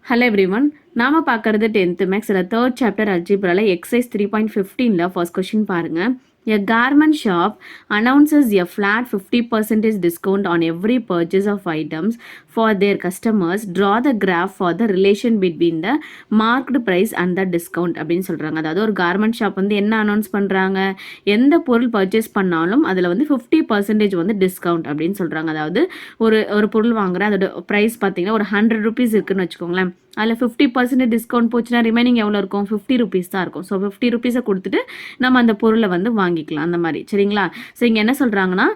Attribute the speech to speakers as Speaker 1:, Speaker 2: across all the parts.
Speaker 1: Hello everyone. நாம பார்க்கறது 10th maths third chapter அல்ஜிப்ரால எக்ஸசைஸ் 3.15ல ஃபர்ஸ்ட் கொஸ்டின் பாருங்க. A garment shop announces a flat 50% discount on every purchase of items for their customers. Draw the graph for the relation between the marked price and the discount அப்படின்னு சொல்றாங்க. அதாவது ஒரு garment shop வந்து என்ன announce பண்றாங்க, எந்த பொருள் purchase பண்ணாலும் அதில் வந்து 50% வந்து டிஸ்கவுண்ட் அப்படின்னு சொல்றாங்க. அதாவது ஒரு பொருள் வாங்குறேன், அதோட ப்ரைஸ் பார்த்தீங்கன்னா ஒரு 100 rupees இருக்குன்னு வச்சுக்கோங்களேன். அதில் 50% டிஸ்கவுண்ட் போச்சுன்னா ரிமைனிங் எவ்வளோ இருக்கும், 50 rupees தான் இருக்கும். ஸோ 50 rupees கொடுத்துட்டு நம்ம அந்த பொருளை வந்து வாங்கிக்கலாம் அந்த மாதிரி. சரிங்களா? ஸோ இங்கே என்ன சொல்கிறாங்கன்னா,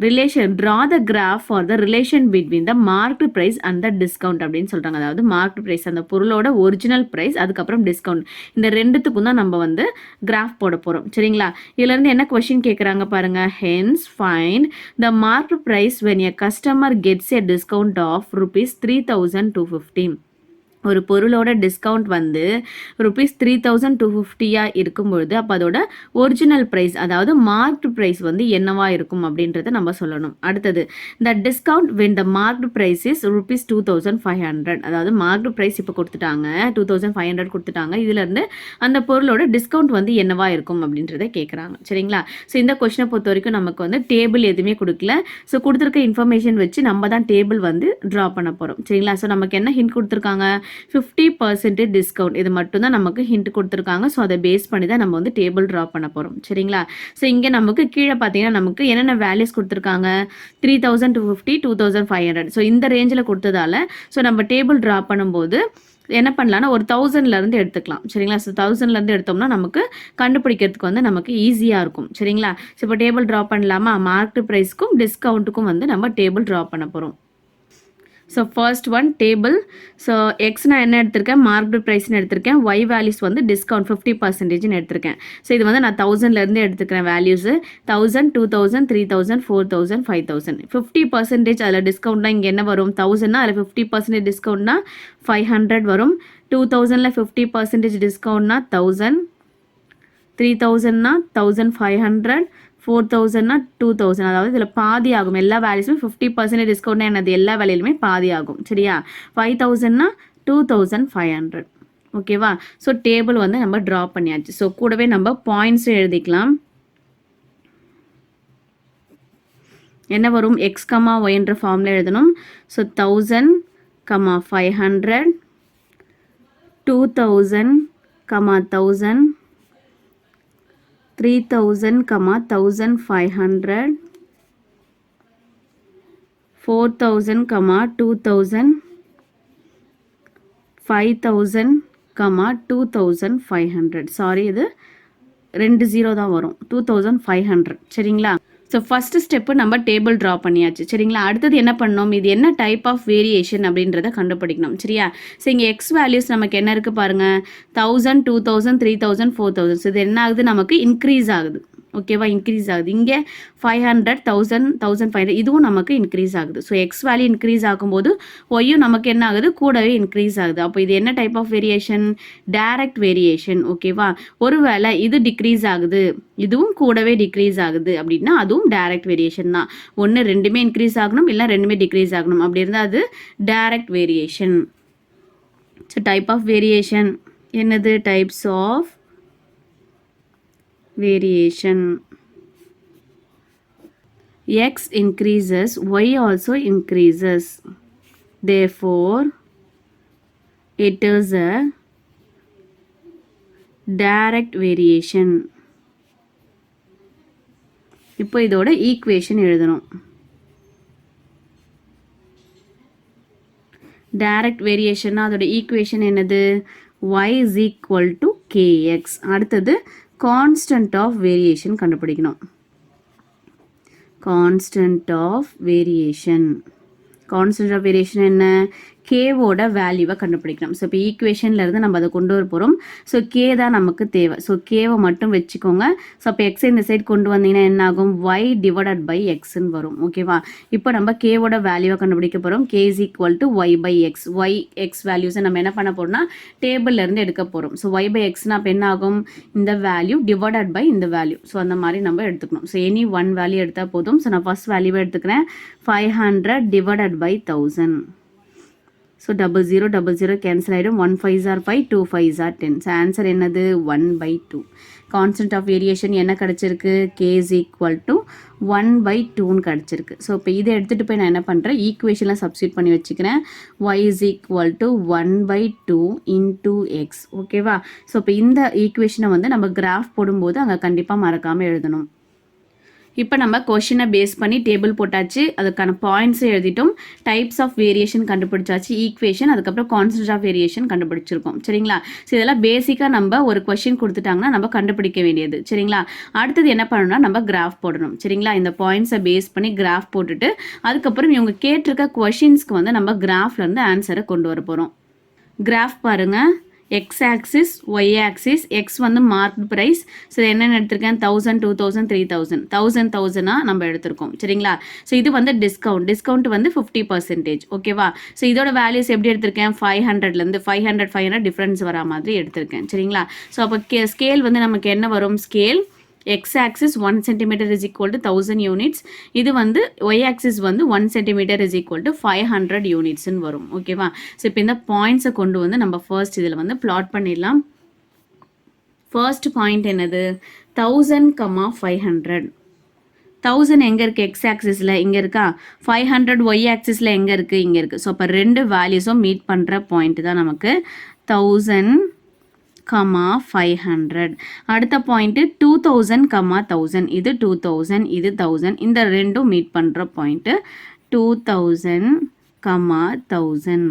Speaker 1: relation draw the graph for the relation between the marked price and the discount அப்படின்னு சொல்கிறாங்க. அதாவது மார்க்டு ப்ரைஸ் அந்த பொருளோட ஒரிஜினல் ப்ரைஸ், அதுக்கப்புறம் டிஸ்கவுண்ட், இந்த ரெண்டுத்துக்கும் தான் நம்ம வந்து கிராஃப் போட போகிறோம். சரிங்களா? இதுலேருந்து என்ன கொஷின் கேட்குறாங்க பாருங்க. Hence find the marked price when a customer gets a discount of ₹3,250. ஒரு பொருளோட டிஸ்கவுண்ட் வந்து ₹3,250 இருக்கும்பொழுது அப்போ அதோட ஒரிஜினல் ப்ரைஸ், அதாவது மார்க்டு ப்ரைஸ் வந்து என்னவா இருக்கும் அப்படின்றத நம்ம சொல்லணும். அடுத்தது the discount when the marked price is ₹2,500. அதாவது மார்க்டு ப்ரைஸ் இப்போ கொடுத்துட்டாங்க, 2,500 கொடுத்துட்டாங்க. இதுலேருந்து அந்த பொருளோட டிஸ்கவுண்ட் வந்து என்னவா இருக்கும் அப்படின்றத கேட்குறாங்க. சரிங்களா? ஸோ இந்த கொஸ்டினை பொறுத்த வரைக்கும் நமக்கு வந்து டேபிள் எதுவுமே கொடுக்கல. ஸோ கொடுத்துருக்க இன்ஃபர்மேஷன் வச்சு நம்ம தான் டேபிள் வந்து ட்ரா பண்ண போகிறோம். சரிங்களா? ஸோ நமக்கு என்ன ஹிண்ட் கொடுத்துருக்காங்க, 50% டிஸ்கவுண்ட், இது மட்டும் தான் நமக்கு ஹிண்ட் கொடுத்துருக்காங்க. ஸோ அதை பேஸ் பண்ணி தான் நம்ம வந்து டேபிள் ட்ரா பண்ண போகிறோம். சரிங்களா? ஸோ இங்கே நமக்கு கீழே பார்த்தீங்கன்னா நமக்கு என்னென்ன வேல்யூஸ் கொடுத்துருக்காங்க, 3,250, 2,500. ஸோ இந்த ரேஞ்சில் கொடுத்ததால ஸோ நம்ம டேபிள் ட்ரா பண்ணும்போது என்ன பண்ணலாம்னா ஒரு 1000லேருந்து எடுத்துக்கலாம். சரிங்களா? ஸோ 1000லேருந்து எடுத்தோம்னா நமக்கு கண்டுபிடிக்கிறதுக்கு வந்து நமக்கு ஈஸியாக இருக்கும். சரிங்களா? ஸோ இப்போ டேபிள் ட்ரா பண்ணலாமா, மார்க்டு ப்ரைஸ்க்கும் டிஸ்கவுண்ட்டுக்கும் வந்து நம்ம டேபிள் ட்ரா பண்ண போகிறோம். So first one table. So X நான் என்ன எடுத்திருக்கேன், மார்க்டு ப்ரைஸ்னு எடுத்திருக்கேன். ஒய் வேல்யூஸ் வந்து டிஸ்கவுண்ட் 50%ன்னு எடுத்திருக்கேன். ஸோ இது வந்து நான் 1000லேருந்து எடுத்துக்கிறேன் வேல்யூஸு. 1000, 2000, 3000, 4000, 5000. 50% அதில் டிஸ்கவுண்ட்னா இங்கே என்ன வரும், 1000னா அதில் 50% டிஸ்கவுண்ட்னா 500 வரும். 2000ல் 50% டிஸ்கவுண்ட்னா 1000. 3000னா 1500. 4000னா 2000. அதாவது இதில் பாதி ஆகும். எல்லா வேல்யூஸுமே 50% டிஸ்கவுண்ட்னா என்னது, எல்லா வேலையிலுமே பாதி ஆகும். சரியா? 5000னா 2500. ஓகேவா? ஸோ டேபிள் வந்து நம்ம ட்ரா பண்ணியாச்சு. ஸோ கூடவே நம்ம பாயிண்ட்ஸும் எழுதிக்கலாம். என்ன வரும், எக்ஸ் கமா ஒய்ன்ற ஃபார்மில் எழுதணும். ஸோ 1000, 500, 2000, 1000, 3000, 1500, 4000, 2000, 5000, 2500. சாரி, இது 2 0 தான் வரும், 2500. சரிங்களா? ஸோ ஃபஸ்ட்டு ஸ்டெப்பு நம்ம டேபிள் ட்ரா பண்ணியாச்சு. சரிங்களா? அடுத்தது என்ன பண்ணணும், இது என்ன டைப் ஆஃப் வேரியேஷன் அப்படின்றத கண்டுபிடிக்கணும். சரியா? ஸோ இங்கே எக்ஸ் வேல்யூஸ் நமக்கு என்ன இருக்குது பாருங்கள், 1000, 2000, 3000, 4000. ஸோ இது என்ன ஆகுது, நமக்கு இன்க்ரீஸ் ஆகுது. ஓகேவா? இன்க்ரீஸ் ஆகுது. இங்கே 500, 1000, 1500 இதுவும் நமக்கு இன்க்ரீஸ் ஆகுது. ஸோ எக்ஸ் வேல்யூ இன்க்ரீஸ் ஆகும்போது ஒய்யும் நமக்கு என்ன ஆகுது, கூடவே இன்க்ரீஸ் ஆகுது. அப்போ இது என்ன type of variation, direct variation. ஓகேவா? ஒருவேளை இது டிக்ரீஸ் ஆகுது, இதுவும் கூடவே டிக்ரீஸ் ஆகுது அப்படின்னா அதுவும் டைரக்ட் வேரியேஷன் தான். ஒன்று ரெண்டுமே இன்க்ரீஸ் ஆகணும், இல்லை ரெண்டுமே டிக்ரீஸ் ஆகணும். அப்படி இருந்தால் அது direct variation. So type of variation என்னது, types of variation. X increases, Y also increases. Therefore, it is a direct variation. இப்போ இதோட ஈக்குவேஷன் எழுதணும். டைரக்ட் வேரியேஷன்னா அதோட ஈக்குவேஷன் என்னது, y is equal to kx. அடுத்தது கான்ஸ்டன்ட் ஆஃப் வேரியேஷன் கண்டுபிடிக்கணும். Constant of variation என்ன, கேவோட வேல்யூவை கண்டுபிடிக்கணும். ஸோ இப்போ ஈக்குவேஷன்லேருந்து நம்ம அதை கொண்டு வர போகிறோம். ஸோ கே தான் நமக்கு தேவை. ஸோ கேவை மட்டும் வச்சுக்கோங்க. ஸோ அப்போ எக்ஸை இந்த சைட் கொண்டு வந்தீங்கன்னா என்ன ஆகும், ஒய் டிவைடட் பை எக்ஸ்ன்னு வரும். ஓகேவா? இப்போ நம்ம கேவோட வேல்யூவை கண்டுபிடிக்க போகிறோம். K is equal to Y by X. Y X வேல்யூஸை நம்ம என்ன பண்ண போகிறோம்னா டேபிள்லேருந்து எடுக்க போகிறோம். ஸோ ஒய் பை எக்ஸ்னா அப்போ என்ன ஆகும், இந்த வேல்யூ டிவைடட் பை இந்த வேல்யூ. ஸோ அந்த மாதிரி நம்ம எடுத்துக்கணும். ஸோ எனி ஒன் வேல்யூ எடுத்தால் போதும். ஸோ நான் ஃபர்ஸ்ட் வேல்யூவை எடுத்துக்கிறேன், 500 டிவைடட் பை 1000. ஸோ 00 கேன்சல் ஆகிடும். 1 5s are 5, 2 5s are 10. So answer என்னது 1/2. கான்ஸ்டன்ட் ஆஃப் வேரியேஷன் என்ன கிடச்சிருக்கு? k is equal to 1/2ன்னு கிடச்சிருக்கு. ஸோ இப்போ இதை எடுத்துகிட்டு போய் நான் என்ன பண்ணுறேன், ஈக்குவேஷனில் சப்ஸ்டியூட் பண்ணி வச்சுக்கிறேன். y is equal to 1/2 into x. ஓகேவா? ஸோ இப்போ இந்த ஈக்குவேஷனை வந்து நம்ம கிராஃப் போடும்போது அங்கே கண்டிப்பாக மறக்காமல் எழுதணும். இப்போ நம்ம கொஷினை பேஸ் பண்ணி டேபிள் போட்டாச்சு, அதுக்கான பாயிண்ட்ஸும் எழுதிட்டோம், டைப்ஸ் ஆஃப் வேரியேஷன் கண்டுபிடிச்சாச்சு, ஈக்குவேஷன், அதுக்கப்புறம் கான்ஸ்டன்ட் ஆஃப் வேரியேஷன் கண்டுபிடிச்சிருக்கோம். சரிங்களா? ஸோ இதெல்லாம் பேசிக்காக நம்ம ஒரு கொஷின் கொடுத்துட்டாங்கன்னா நம்ம கண்டுபிடிக்க வேண்டியது. சரிங்களா? அடுத்தது என்ன பண்ணணும்னா நம்ம கிராஃப் போடணும். சரிங்களா? இந்த பாயிண்ட்ஸை பேஸ் பண்ணி கிராஃப் போட்டுட்டு அதுக்கப்புறம் இவங்க கேட்டிருக்க கொஷின்ஸ்க்கு வந்து நம்ம கிராஃப்லேருந்து ஆன்சரை கொண்டு வர போகிறோம். கிராஃப் பாருங்கள். X axis, Y axis, X வந்து மார்க் ப்ரைஸ். ஸோ என்னென்னு எடுத்திருக்கேன், 1000, 2000, 3000, 1000 நம்ம எடுத்திருக்கோம். சரிங்களா? ஸோ இது வந்து டிஸ்கவுண்ட் வந்து 50%. ஓகேவா? ஸோ இதோட வேல்யூஸ் எப்படி எடுத்திருக்கேன், 500லேருந்து 500 டிஃப்ரென்ஸ் வரா மாதிரி எடுத்திருக்கேன். சரிங்களா? ஸோ அப்போ ஸ்கேல் வந்து நமக்கு என்ன வரும், scale x axis 1 cm is equal to 1000 units. இது வந்து y axis வந்து 1 cm is equal to 500 units வரும். ஓகேவா? ஸோ இப்போ இந்த பாயிண்ட்ஸை கொண்டு வந்து நம்ம ஃபர்ஸ்ட் இதில் வந்து பிளாட் பண்ணிடலாம். ஃபர்ஸ்ட் பாயிண்ட் என்னது, 1000, 500. 1000 எங்கே இருக்குது, எக்ஸ் ஆக்சிஸில் இங்கே இருக்கா, 500 ஒய் ஆக்சிஸில் எங்கே இருக்குது, இங்கே இருக்குது. ஸோ அப்போ ரெண்டு வேல்யூஸும் மீட் பண்ணுற பாயிண்ட் தான் நமக்கு 1000, 500. அடுத்த பாயிண்ட் 2000, 1000. இது 2000, இது 1000. இந்த ரெண்டும் மீட் பண்ணுற பாயிண்ட் 2000, 1000.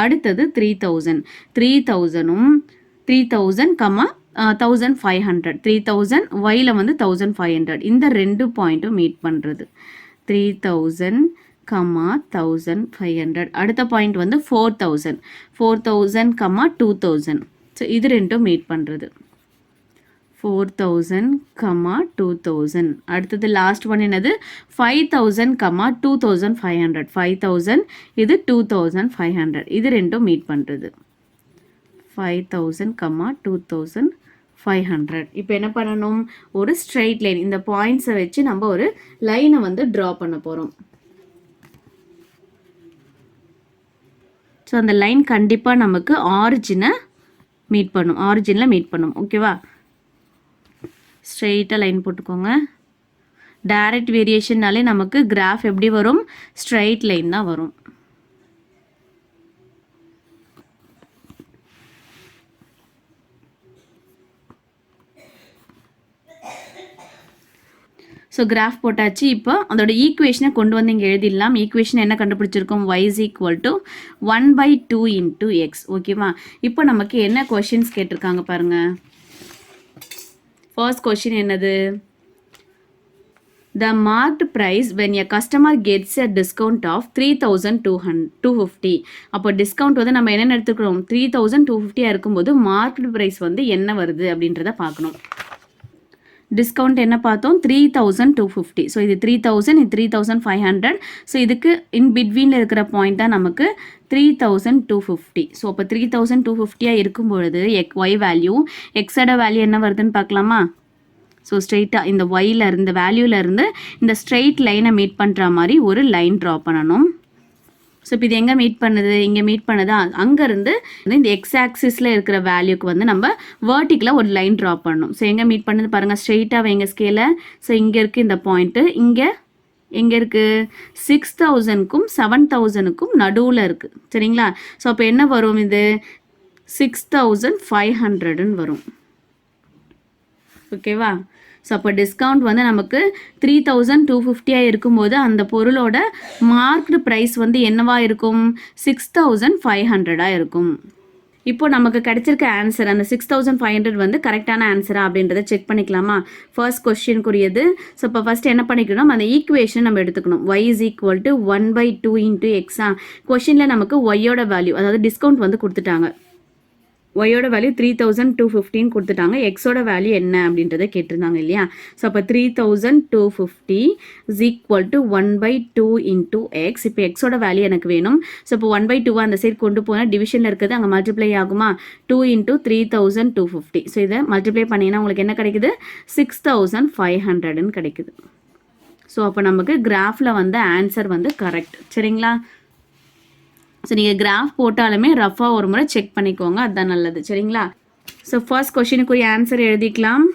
Speaker 1: அடுத்தது 3000. 3000ம் 3000, 1500. 3000 ஒயில் வந்து 1500. இந்த ரெண்டு பாயிண்ட்டும் மீட் பண்ணுறது 3000, 1500. அடுத்த பாயிண்ட் வந்து 4000, 2000, ஸோ இது ரெண்டும் மீட் பண்ணுறது 4000, 2000. அடுத்தது லாஸ்ட் ஒன் என்னது, 5000, 2500. 5000, இது 2500. இது ரெண்டும் மீட் பண்ணுறது 5000, 2500. இப்போ என்ன பண்ணணும், ஒரு ஸ்ட்ரெயிட் லைன், இந்த பாயிண்ட்ஸை வச்சு நம்ம ஒரு லைனை வந்து ட்ரா பண்ண போகிறோம். ஸோ அந்த லைன் கண்டிப்பாக நமக்கு ஆரிஜினில் மீட் பண்ணும். ஓகேவா? ஸ்ட்ரெயிட்டாக லைன் போட்டுக்கோங்க. டைரக்ட் வேரியேஷன்னாலே நமக்கு கிராஃப் எப்படி வரும், ஸ்ட்ரெயிட் லைன் தான் வரும். ஸோ கிராஃப் போட்டாச்சு. இப்போ அதோட ஈக்குவேஷனை கொண்டு வந்து இங்கே எழுதிடலாம். ஈக்குவேஷன் என்ன கண்டுபிடிச்சிருக்கோம், y is equal to 1/2 into x. ஓகேவா? இப்போ நமக்கு என்ன கொஷின்ஸ் கேட்டிருக்காங்க பாருங்கள். ஃபர்ஸ்ட் கொஷின் என்னது, the marked price when a customer gets a discount of 3250. அப்போ டிஸ்கவுண்ட் வந்து நம்ம என்ன எடுத்துக்கிறோம், 3250 இருக்கும்போது மார்க்டு ப்ரைஸ் வந்து என்ன வருது அப்படின்றத பார்க்கணும். டிஸ்கவுண்ட் என்ன பார்த்தோம், 3250. ஸோ இது 3000, இது 3500. ஸோ இதுக்கு இன் பிட்வீனில் இருக்கிற பாயிண்ட் தான் நமக்கு 3250. ஸோ அப்போ 3250 இருக்கும்பொழுது ஒய் வேல்யூ, எக்ஸோட வேல்யூ என்ன வருதுன்னு பார்க்கலாமா. ஸோ ஸ்ட்ரெயிட்டாக இந்த ஒயில் இருந்து வேல்யூலேருந்து இந்த ஸ்ட்ரெயிட் லைனை மீட் பண்ணுற மாதிரி ஒரு லைன் ட்ரா பண்ணணும். ஸோ இப்போ இது எங்கே மீட் பண்ணுது, இங்கே மீட் பண்ணுதா, அங்கேருந்து இந்த எக்ஸ் ஆக்சிஸில் இருக்கிற வேல்யூக்கு வந்து நம்ம வேர்ட்டிக்கலாக ஒரு லைன் ட்ரா பண்ணணும். ஸோ எங்கே மீட் பண்ணுது பாருங்கள், ஸ்ட்ரெயிட்டாக வைங்க ஸ்கேலை. ஸோ இங்கே இருக்குது இந்த பாயிண்ட்டு, இங்கே எங்கே இருக்குது, 6000க்கும் 7000க்கும் நடுவில் இருக்குது. சரிங்களா? ஸோ அப்போ என்ன வரும், இது 6500ன்னு வரும். ஓகேவா? ஸோ அப்போ டிஸ்கவுண்ட் வந்து நமக்கு 3250 இருக்கும்போது அந்த பொருளோட மார்க்டு ப்ரைஸ் வந்து என்னவா இருக்கும், 6500 இருக்கும். இப்போ நமக்கு கிடைச்சிருக்க ஆன்சர் அந்த 6500 வந்து கரெக்டான ஆன்சரா அப்படின்றத செக் பண்ணிக்கலாமா. ஃபர்ஸ்ட் கொஸ்டினுக்குரியது. ஸோ இப்போ ஃபர்ஸ்ட் என்ன பண்ணிக்கணும், அந்த ஈக்குவேஷன் நம்ம எடுத்துக்கணும். y is equal to 1/2 into x. கொஸ்டினில் நமக்கு ஒய்யோட வேல்யூ, அதாவது டிஸ்கவுண்ட் வந்து கொடுத்துட்டாங்க. ஒய்யோட வேல்யூ 3250 கொடுத்துட்டாங்க. எக்ஸோட வேல்யூ என்ன அப்படின்றத கேட்டிருந்தாங்க இல்லையா. ஸோ அப்போ 3250 is equal to 1/2 into x. இப்போ எக்ஸோட வேல்யூ எனக்கு வேணும். ஸோ இப்போ 1/2 அந்த சைடு கொண்டு போனால் டிவிஷனில் இருக்கிறது அங்கே மல்டிப்ளை ஆகுமா, 2 into 3250. ஸோ இதை மல்டிப்ளை பண்ணிங்கன்னா உங்களுக்கு என்ன கிடைக்குது, 6500ன்னு கிடைக்குது. ஸோ அப்போ நமக்கு கிராஃபில் வந்து ஆன்சர் வந்து கரெக்ட். சரிங்களா? ஸோ நீங்கள் கிராஃப் போட்டாலுமே ரஃபாக ஒரு முறை செக் பண்ணிக்கோங்க, அதுதான் நல்லது. சரிங்களா? ஸோ ஃபர்ஸ்ட் கொஷினுக்குரிய ஆன்சர் எழுதிக்கலாம்.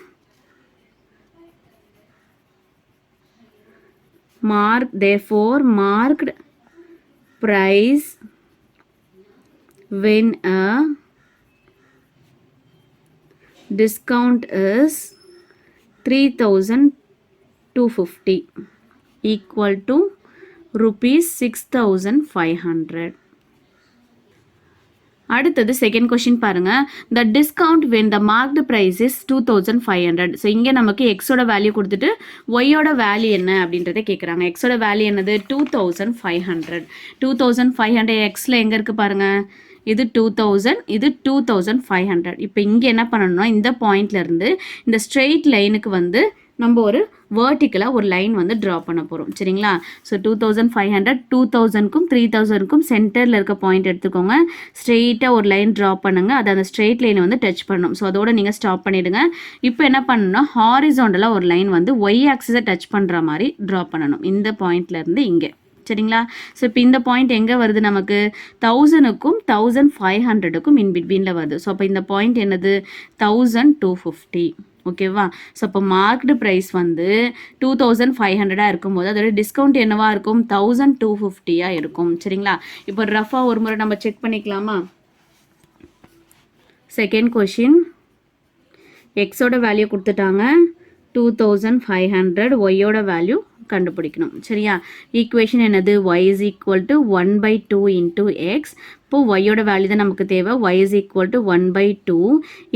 Speaker 1: therefore marked price when a discount is 3,250 equal to rupees 6,500. அடுத்தது செகண்ட் கொஷின் பாருங்க. The discount when the marked price is 2,500. So இங்கே நமக்கு எக்ஸோட வேல்யூ கொடுத்துட்டு ஒய்யோட வேல்யூ என்ன அப்படின்றத கேட்குறாங்க. எக்ஸோட வேல்யூ என்னது 2,500. 2,500 எக்ஸில் எங்கே இருக்குது பாருங்கள், இது 2000, இது 2,500. இப்போ இங்கே என்ன பண்ணணும்னா இந்த பாயிண்ட்லேருந்து இந்த ஸ்ட்ரெயிட் லைனுக்கு வந்து நம்ம ஒரு வேர்ட்டிக்கலாக ஒரு லைன் வந்து ட்ரா பண்ண போகிறோம். சரிங்களா? ஸோ 2,500 2,000க்கும் 3,000க்கும் சென்டரில் இருக்க பாயிண்ட் எடுத்துக்கோங்க. ஸ்ட்ரெயிட்டாக ஒரு லைன் ட்ரா பண்ணுங்கள். அது அந்த ஸ்ட்ரெயிட் லைனை வந்து டச் பண்ணணும். ஸோ அதோட நீங்கள் ஸ்டாப் பண்ணிவிடுங்க. இப்போ என்ன பண்ணணும்னா ஹாரிசாண்டலாக ஒரு லைன் வந்து ஒய் ஆக்சிஸை டச் பண்ணுற மாதிரி ட்ரா பண்ணணும், இந்த பாயிண்ட்லேருந்து இங்கே. சரிங்களா? ஸோ இப்போ இந்த பாயிண்ட் எங்கே வருது, நமக்கு 1000க்கும் 1,500க்கும் இன் பிட்வீனில் வருது. ஸோ அப்போ இந்த பாயிண்ட் என்னது 1,250. ஓகேவா? ஸோ அப்போ மார்க்டு ப்ரைஸ் வந்து 2,500 இருக்கும்போது அதோட டிஸ்கவுண்ட் என்னவா இருக்கும், 1,250 இருக்கும். சரிங்களா? இப்போ ரஃபாக ஒரு முறை நம்ம செக் பண்ணிக்கலாமா? செகண்ட் கொஷின், எக்ஸோட வேல்யூ கொடுத்துட்டாங்க 2,500, ஒய்யோட வேல்யூ கண்டுபிடிக்கணும். சரியா? ஈக்குவேஷன் என்னது, y is equal to 1/2 into x. இப்போ ஒய்யோட வேல்யூ தான் நமக்கு தேவை. y is equal to 1/2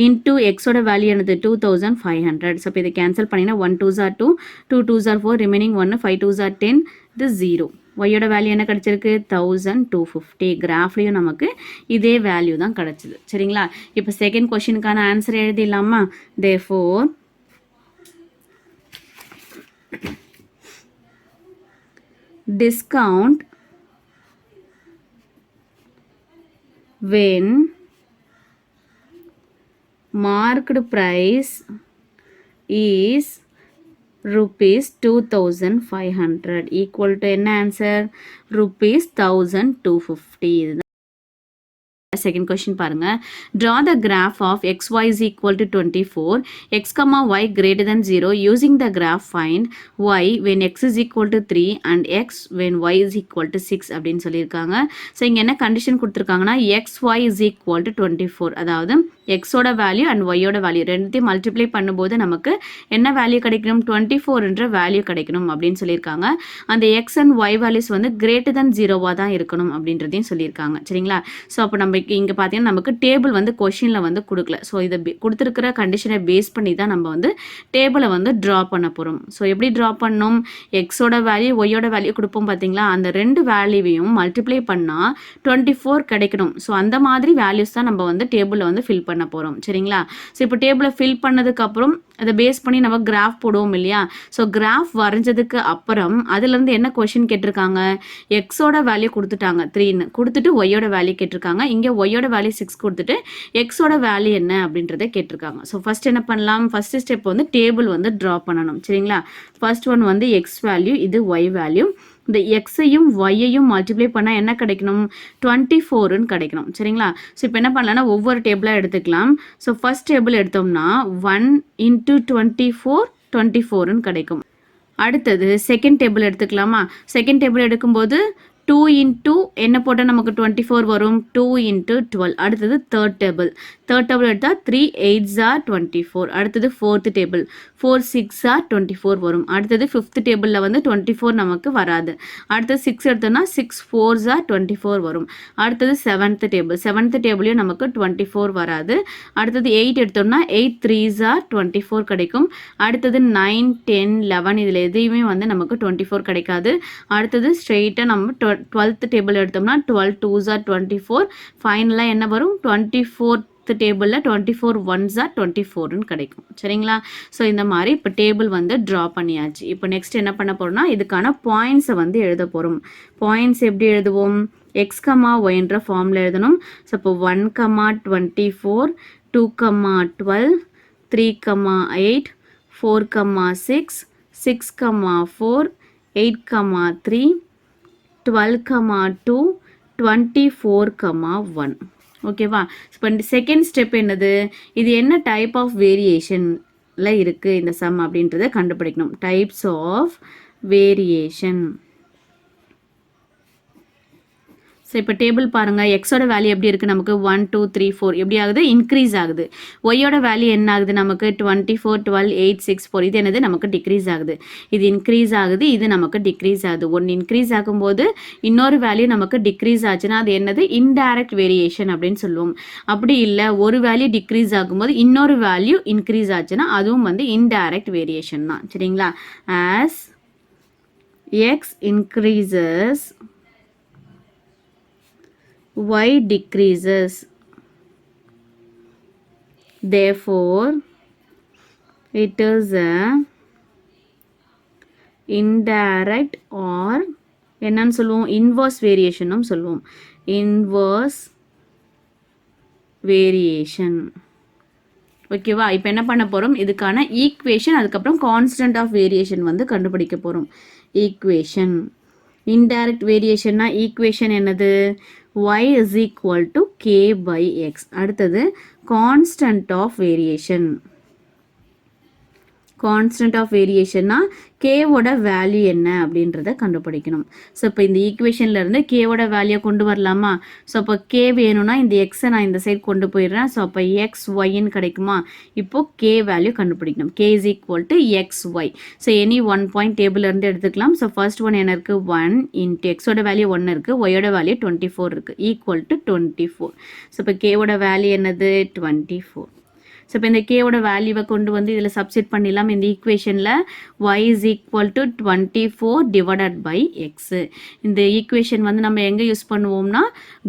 Speaker 1: into xோட value என்னது 2,500. ஸோ இப்போ இதை கேன்சல் பண்ணிங்கன்னா 1 2s are 2, 2 2s are 4, remaining 1, 5 2s are 10, இது 0. ஒய்யோட வேல்யூ என்ன கிடச்சிருக்கு 1,250. கிராஃப்லேயும் நமக்கு இதே வேல்யூ தான் கிடச்சிது. சரிங்களா? இப்போ செகண்ட் கொஷினுக்கான ஆன்சர் எழுதிடலாமா? therefore discount when marked price is rupees 2,500 equal to என்ன ஆன்சர் rupees 1,250. செகண்ட் கொஸ்டின் பாருங்க. draw the graph of xy is equal to 24, x, y greater than 0 using the graph find y when x is equal to 3 and x when y is equal to 6 அப்படின்னு சொல்லியிருக்காங்க. So இங்கே என்ன condition கொடுத்துருக்காங்கன்னா xy is equal to 24, அதாவது எக்ஸோட value and ஒய்யோட value ரெண்டுத்தையும் multiply பண்ணும்போது நமக்கு என்ன வேல்யூ கிடைக்கணும், 24ன்ற வேல்யூ கிடைக்கணும் அப்படின்னு சொல்லியிருக்காங்க. அந்த எக்ஸ் அண்ட் ஒய் வேல்யூஸ் வந்து கிரேட்டர் தன் 0வாக தான் இருக்கணும் அப்படின்றதையும் சொல்லியிருக்காங்க. சரிங்களா? ஸோ அப்போ நம்ம இங்கே பார்த்தீங்கன்னா நமக்கு டேபிள் வந்து கொஷினில் வந்து கொடுக்கல. ஸோ இதை கொடுத்துருக்கிற கண்டிஷனை பேஸ் பண்ணி தான் நம்ம வந்து டேபிளை வந்து ட்ரா பண்ண போகிறோம். ஸோ எப்படி ட்ரா பண்ணணும், எக்ஸோட வேல்யூ ஒய்யோட வேல்யூ கொடுப்போம் பார்த்தீங்களா, அந்த ரெண்டு வேல்யூவையும் மல்டிப்ளை பண்ணால் 24 கிடைக்கணும். ஸோ அந்த மாதிரி வேல்யூஸ் தான் நம்ம வந்து டேபிளில் வந்து ஃபில் பண்ண போகிறோம். சரிங்களா? ஸோ இப்போ டேபிளை ஃபில் பண்ணதுக்கப்புறம் அதை பேஸ் பண்ணி நம்ம கிராஃப் போடுவோம் இல்லையா? ஸோ கிராஃப் வரைஞ்சதுக்கு அப்புறம் அதுலேருந்து என்ன கொஷின் கேட்டிருக்காங்க, எக்ஸோட வேல்யூ கொடுத்துட்டாங்க 3ன்னு கொடுத்துட்டு ஒய்யோட வேல்யூ கேட்டிருக்காங்க. இங்கே ஒய்யோட வேல்யூ 6 கொடுத்துட்டு எக்ஸோட வேல்யூ என்ன அப்படின்றத கேட்டிருக்காங்க. ஸோ ஃபர்ஸ்ட் என்ன பண்ணலாம், ஃபர்ஸ்ட் ஸ்டெப் வந்து டேபிள் வந்து ட்ரா பண்ணணும். சரிங்களா? ஃபர்ஸ்ட் ஒன் வந்து எக்ஸ் வேல்யூ, இது ஒய் வேல்யூ. இந்த எக்ஸையும் ஒய்யையும் மல்டிப்ளை பண்ணால் என்ன கிடைக்கணும், 24ன்னு கிடைக்கணும். சரிங்களா? ஸோ இப்போ என்ன பண்ணலாம்னா ஒவ்வொரு டேபிளாக எடுத்துக்கலாம். ஸோ ஃபர்ஸ்ட் டேபிள் எடுத்தோம்னா 1 × 24 24ன்னு கிடைக்கும். அடுத்தது செகண்ட் டேபிள் எடுத்துக்கலாமா? செகண்ட் டேபிள் எடுக்கும்போது 2 × என்ன போட்டால் நமக்கு 24 வரும், 2 × 12. அடுத்தது தேர்ட் டேபிள் எடுத்தால் 3 8s are 24. அடுத்தது ஃபோர்த் டேபிள் 4 6s are 24 வரும். அடுத்தது ஃபிஃப்த் டேபிளில் வந்து 24 நமக்கு வராது. அடுத்தது 6 எடுத்தோம்னா 6 4s are 24 வரும். அடுத்தது செவன்த் டேபிளையும் நமக்கு 24 வராது. அடுத்தது 8 எடுத்தோம்னா 8 3s are 24 கிடைக்கும். அடுத்தது 9 10 11 இதில் எதையுமே வந்து நமக்கு 24 கிடைக்காது. அடுத்தது ஸ்ட்ரெயிட்டாக நம்ம 12th டேபிள் எடுத்தோம்னா 12 2s are 24. ஃபைனலாக என்ன வரும், 24th டேபிளில் 24 1s are 24ன்னு கிடைக்கும். சரிங்களா? ஸோ இந்த மாதிரி இப்போ டேபிள் வந்து ட்ரா பண்ணியாச்சு. இப்போ நெக்ஸ்ட் என்ன பண்ண போகிறோம்னா இதுக்கான பாயிண்ட்ஸை வந்து எழுத போகிறோம். பாயிண்ட்ஸ் எப்படி எழுதுவோம், எக்ஸ் ஒய்ன்ற ஃபார்மில் எழுதணும். ஸோ இப்போ 1 24 2 12 3 8 4 6 6 4 8 3 12 2 24, 1. ஓகேவா? இப்போ செகண்ட் ஸ்டெப் என்னது? இது என்ன டைப் ஆஃப் வேரியேஷன்ல இருக்குது இந்த சம் அப்படின்றத கண்டுபிடிக்கணும். Types of variation. ஸோ இப்போ டேபிள் பாருங்கள், எக்ஸோட வேல்யூ எப்படி இருக்குது நமக்கு 1 2 3 4 எப்படி ஆகுது? இன்க்ரீஸ் ஆகுது. ஒய்யோட வேல்யூ என்ன ஆகுது நமக்கு? 24 12 8 6 4. இது என்னது? நமக்கு டிக்ரீஸ் ஆகுது. இது இன்க்ரீஸ் ஆகுது, இது நமக்கு டிக்ரீஸ் ஆகுது. ஒன்று இன்க்ரீஸ் ஆகும்போது இன்னொரு வேல்யூ நமக்கு டிக்ரீஸ் ஆச்சுன்னா அது என்னது? இன்டைரக்ட் வேரியேஷன் அப்படின்னு சொல்லுவோம். அப்படி இல்லை, ஒரு வேல்யூ டிக்ரீஸ் ஆகும்போது இன்னொரு வேல்யூ இன்க்ரீஸ் ஆச்சுன்னா அதுவும் வந்து இன்டைரக்ட் வேரியேஷன் தான். சரிங்களா? As x increases y decreases, therefore it is a indirect or என்னன்னு சொல்லுவோம்? இன்வர்ஸ் வேரியேஷனும் சொல்லுவோம். Inverse variation. ஓகேவா? இப்போ என்ன பண்ண போகிறோம்? இதுக்கான ஈக்குவேஷன், அதுக்கப்புறம் கான்ஸ்டன்ட் ஆஃப் வேரியேஷன் வந்து கண்டுபிடிக்க போகிறோம். ஈக்குவேஷன். இன்டைரக்ட் வேரியேஷன்னா ஈக்குவேஷன் என்னது? y is equal to k by x. அடுத்தது constant of variation. Constant of வேரியேஷன்னா கேவோட வேல்யூ என்ன அப்படின்றத கண்டுபிடிக்கணும். ஸோ இப்போ இந்த ஈக்குவேஷன்லேருந்து கேவோட வேல்யூ கொண்டு வரலாமா? ஸோ அப்போ கே வேணும்னா இந்த எக்ஸை நான் இந்த சைட் கொண்டு போயிடுறேன். ஸோ அப்போ எக்ஸ் ஒய்ன்னு கிடைக்குமா? இப்போது கே வேல்யூ கண்டுபிடிக்கணும். K is equal to X Y. So any 1 point டேபிள்லேருந்து எடுத்துக்கலாம். ஸோ ஃபர்ஸ்ட் ஒன் என்ன இருக்குது? 1 இன்ட்டு எக்ஸோட வேல்யூ 1 இருக்குது, ஒய்யோட வேல்யூ 24 இருக்குது, ஈக்குவல் டு 24. ஸோ இப்போ கேவோட வேல்யூ என்னது? 24. ஸோ இப்போ இந்த கேவோட வேல்யூவை கொண்டு வந்து இதில் சப்ஸ்டிட் பண்ணிடலாம். இந்த ஈக்குவேஷனில் y is equal to 24 divided by X. இந்த ஈக்குவேஷன் வந்து நம்ம எங்கே யூஸ் பண்ணுவோம்னா,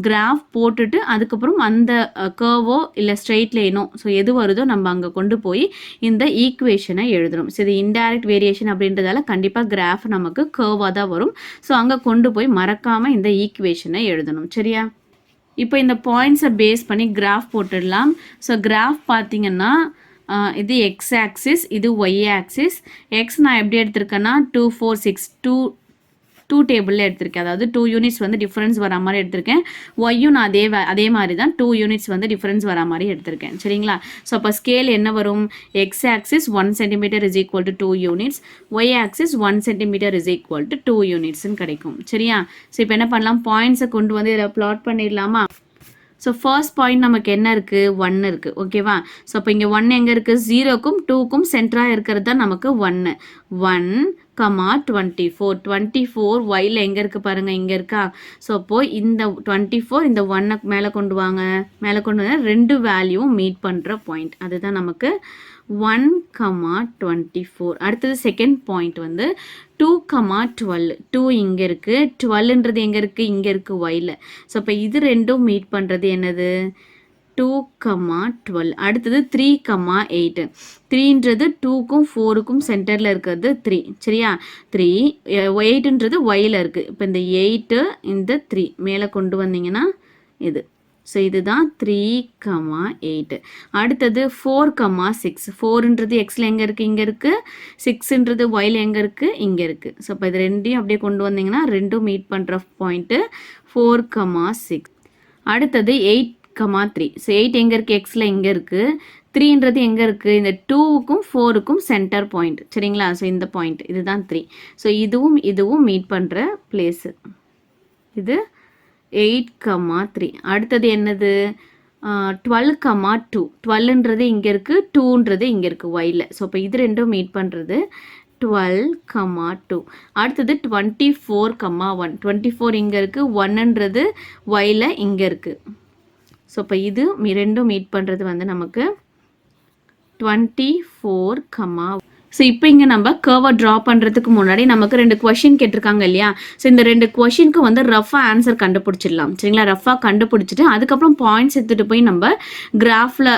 Speaker 1: கிராஃப் போட்டுட்டு அதுக்கப்புறம் அந்த கர்வோ இல்லை ஸ்ட்ரெயிட் லைனோ ஸோ எது வருதோ நம்ம அங்கே கொண்டு போய் இந்த ஈக்குவேஷனை எழுதணும். ஸோ இது இன்டைரக்ட் வேரியேஷன் அப்படின்றதால கண்டிப்பாக கிராஃப் நமக்கு கர்வாக தான் வரும். ஸோ அங்கே கொண்டு போய் மறக்காமல் இந்த ஈக்குவேஷனை எழுதணும். சரியா? இப்போ இந்த பாயிண்ட்ஸை பேஸ் பண்ணி கிராஃப் போட்டுடலாம். ஸோ கிராஃப் பார்த்தீங்கன்னா இது எக்ஸ் ஆக்சிஸ், இது ஒய் ஆக்சிஸ். எக்ஸ் நான் எப்படி எடுத்திருக்கேன்னா 2 4 6 2 டேபிளில் எடுத்திருக்கேன். அதாவது 2 யூனிட்ஸ் வந்து டிஃப்ரென்ஸ் வரா மாதிரி எடுத்திருக்கேன். ஒய்யும் நான் அதே மாதிரி தான் 2 யூனிட்ஸ் வந்து டிஃப்ரென்ஸ் வரா மாதிரி எடுத்திருக்கேன். சரிங்களா? ஸோ அப்போ ஸ்கேல் என்ன வரும்? X axis 1 centimetre is equal to 2 units, Y axis 1 centimetre is equal to 2 யூனிட்ஸ்ன்னு கிடைக்கும். சரியா? ஸோ இப்போ என்ன பண்ணலாம்? பாயிண்ட்ஸை கொண்டு வந்து இதில் பிளாட் பண்ணிடலாமா? ஸோ ஃபர்ஸ்ட் பாயிண்ட் நமக்கு என்ன இருக்குது? 1 இருக்குது. ஓகேவா? ஸோ அப்போ இங்கே 1 எங்கே இருக்குது? 0க்கும் 2க்கும் சென்டராக இருக்கிறது தான் நமக்கு 1 24 24 ஒயில் எங்கே இருக்குது பாருங்கள், இங்கே இருக்கா? ஸோ அப்போது இந்த 24 இந்த 1 மேலே கொண்டு வாங்க. மேலே கொண்டு வந்து 2 வேல்யூவும் மீட் பண்ணுற பாயிண்ட், அதுதான் நமக்கு 1, 24. அடுத்தது செகண்ட் பாயிண்ட் வந்து 2, 12. 2 இங்கே இருக்குது, 12ன்றது எங்கே இருக்குது? இங்கே இருக்குது ஒயில். ஸோ அப்போ இது ரெண்டும் மீட் பண்ணுறது என்னது? 2, 12. அடுத்தது 3, 8. 3ன்றது 2க்கும் 4க்கும் சென்டரில் இருக்கிறது 3. சரியா? 3 8ன்றது ஒயில் இருக்குது. இப்போ இந்த 8 இந்த 3 மேலே கொண்டு வந்தீங்கன்னா இது. ஸோ இதுதான் 3, 8. அடுத்தது 4, 6. 4ன்றது எக்ஸில் எங்கே இருக்குது? இங்கே இருக்குது. 6ன்றது ஒயில் எங்கே இருக்குது? இங்கே இருக்குது. ஸோ இப்போ இது ரெண்டையும் அப்படியே கொண்டு வந்தீங்கன்னா ரெண்டும் மீட் பண்ணுற பாயிண்ட்டு 4, 6. அடுத்தது 8, 3. ஸோ 8 எங்கே இருக்குது? எக்ஸில் இங்கே இருக்குது. 3ன்றது எங்கே இருக்குது? இந்த 2க்கும் 4க்கும் சென்டர் பாயிண்ட். சரிங்களா? ஸோ இந்த பாயிண்ட் இதுதான் 3. ஸோ இதுவும் மீட் பண்ணுற பிளேஸு. இது 8, 3. அடுத்தது என்னது? 12, 2. 12ன்றது இங்கே இருக்குது, 2ன்றது இங்கே இருக்குது ஒயில். ஸோ இப்போ இது ரெண்டும் மீட் பண்ணுறது 12, 2. அடுத்தது 24, 1. 24 இங்கே இருக்குது, 1ன்றது ஒயில் இங்கே இருக்குது. ஸோ இப்போ இது ரெண்டும் மீட் பண்ணுறது வந்து நமக்கு 24, 1. ஸோ இப்போ இங்கே நம்ம கர்வை ட்ரா பண்ணுறதுக்கு முன்னாடி நமக்கு 2 கொஷின் கேட்டிருக்காங்க இல்லையா? ஸோ இந்த 2 கொஷினுக்கு வந்து ரஃபாக ஆன்சர் கண்டுபிடிச்சிடலாம். சரிங்களா? ரஃபாக கண்டுபிடிச்சிட்டு அதுக்கப்புறம் பாயிண்ட்ஸ் எடுத்துகிட்டு போய் நம்ம கிராஃபில்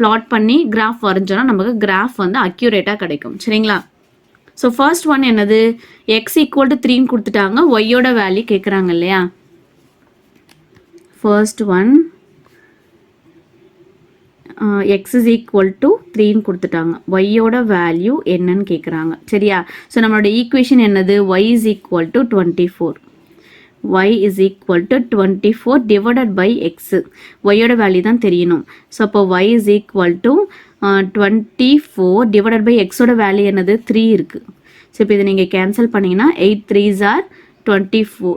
Speaker 1: ப்ளாட் பண்ணி கிராஃப் வரைஞ்சோன்னா நமக்கு கிராஃப் வந்து அக்யூரேட்டாக கிடைக்கும். சரிங்களா? ஸோ ஃபர்ஸ்ட் ஒன் என்னது? எக்ஸ் ஈக்குவல் டு 3ன்னு கொடுத்துட்டாங்க, ஒய்யோட வேல்யூ கேட்குறாங்க இல்லையா? First one X is equal to 3ன்னு கொடுத்துட்டாங்க, ஒய்யோட வேல்யூ என்னன்னு கேட்குறாங்க. சரியா? ஸோ நம்மளோட ஈக்குவேஷன் என்னது? Y is equal to 24. y is equal to 24 divided by x. y-ஓட வேல்யூ தான் தெரியணும். ஸோ அப்போ y is equal to 24 divided by x-ஓட value என்னது 3 இருக்குது. ஸோ இப்போ இதை நீங்கள் கேன்சல் பண்ணிங்கன்னா 8 3s are 24,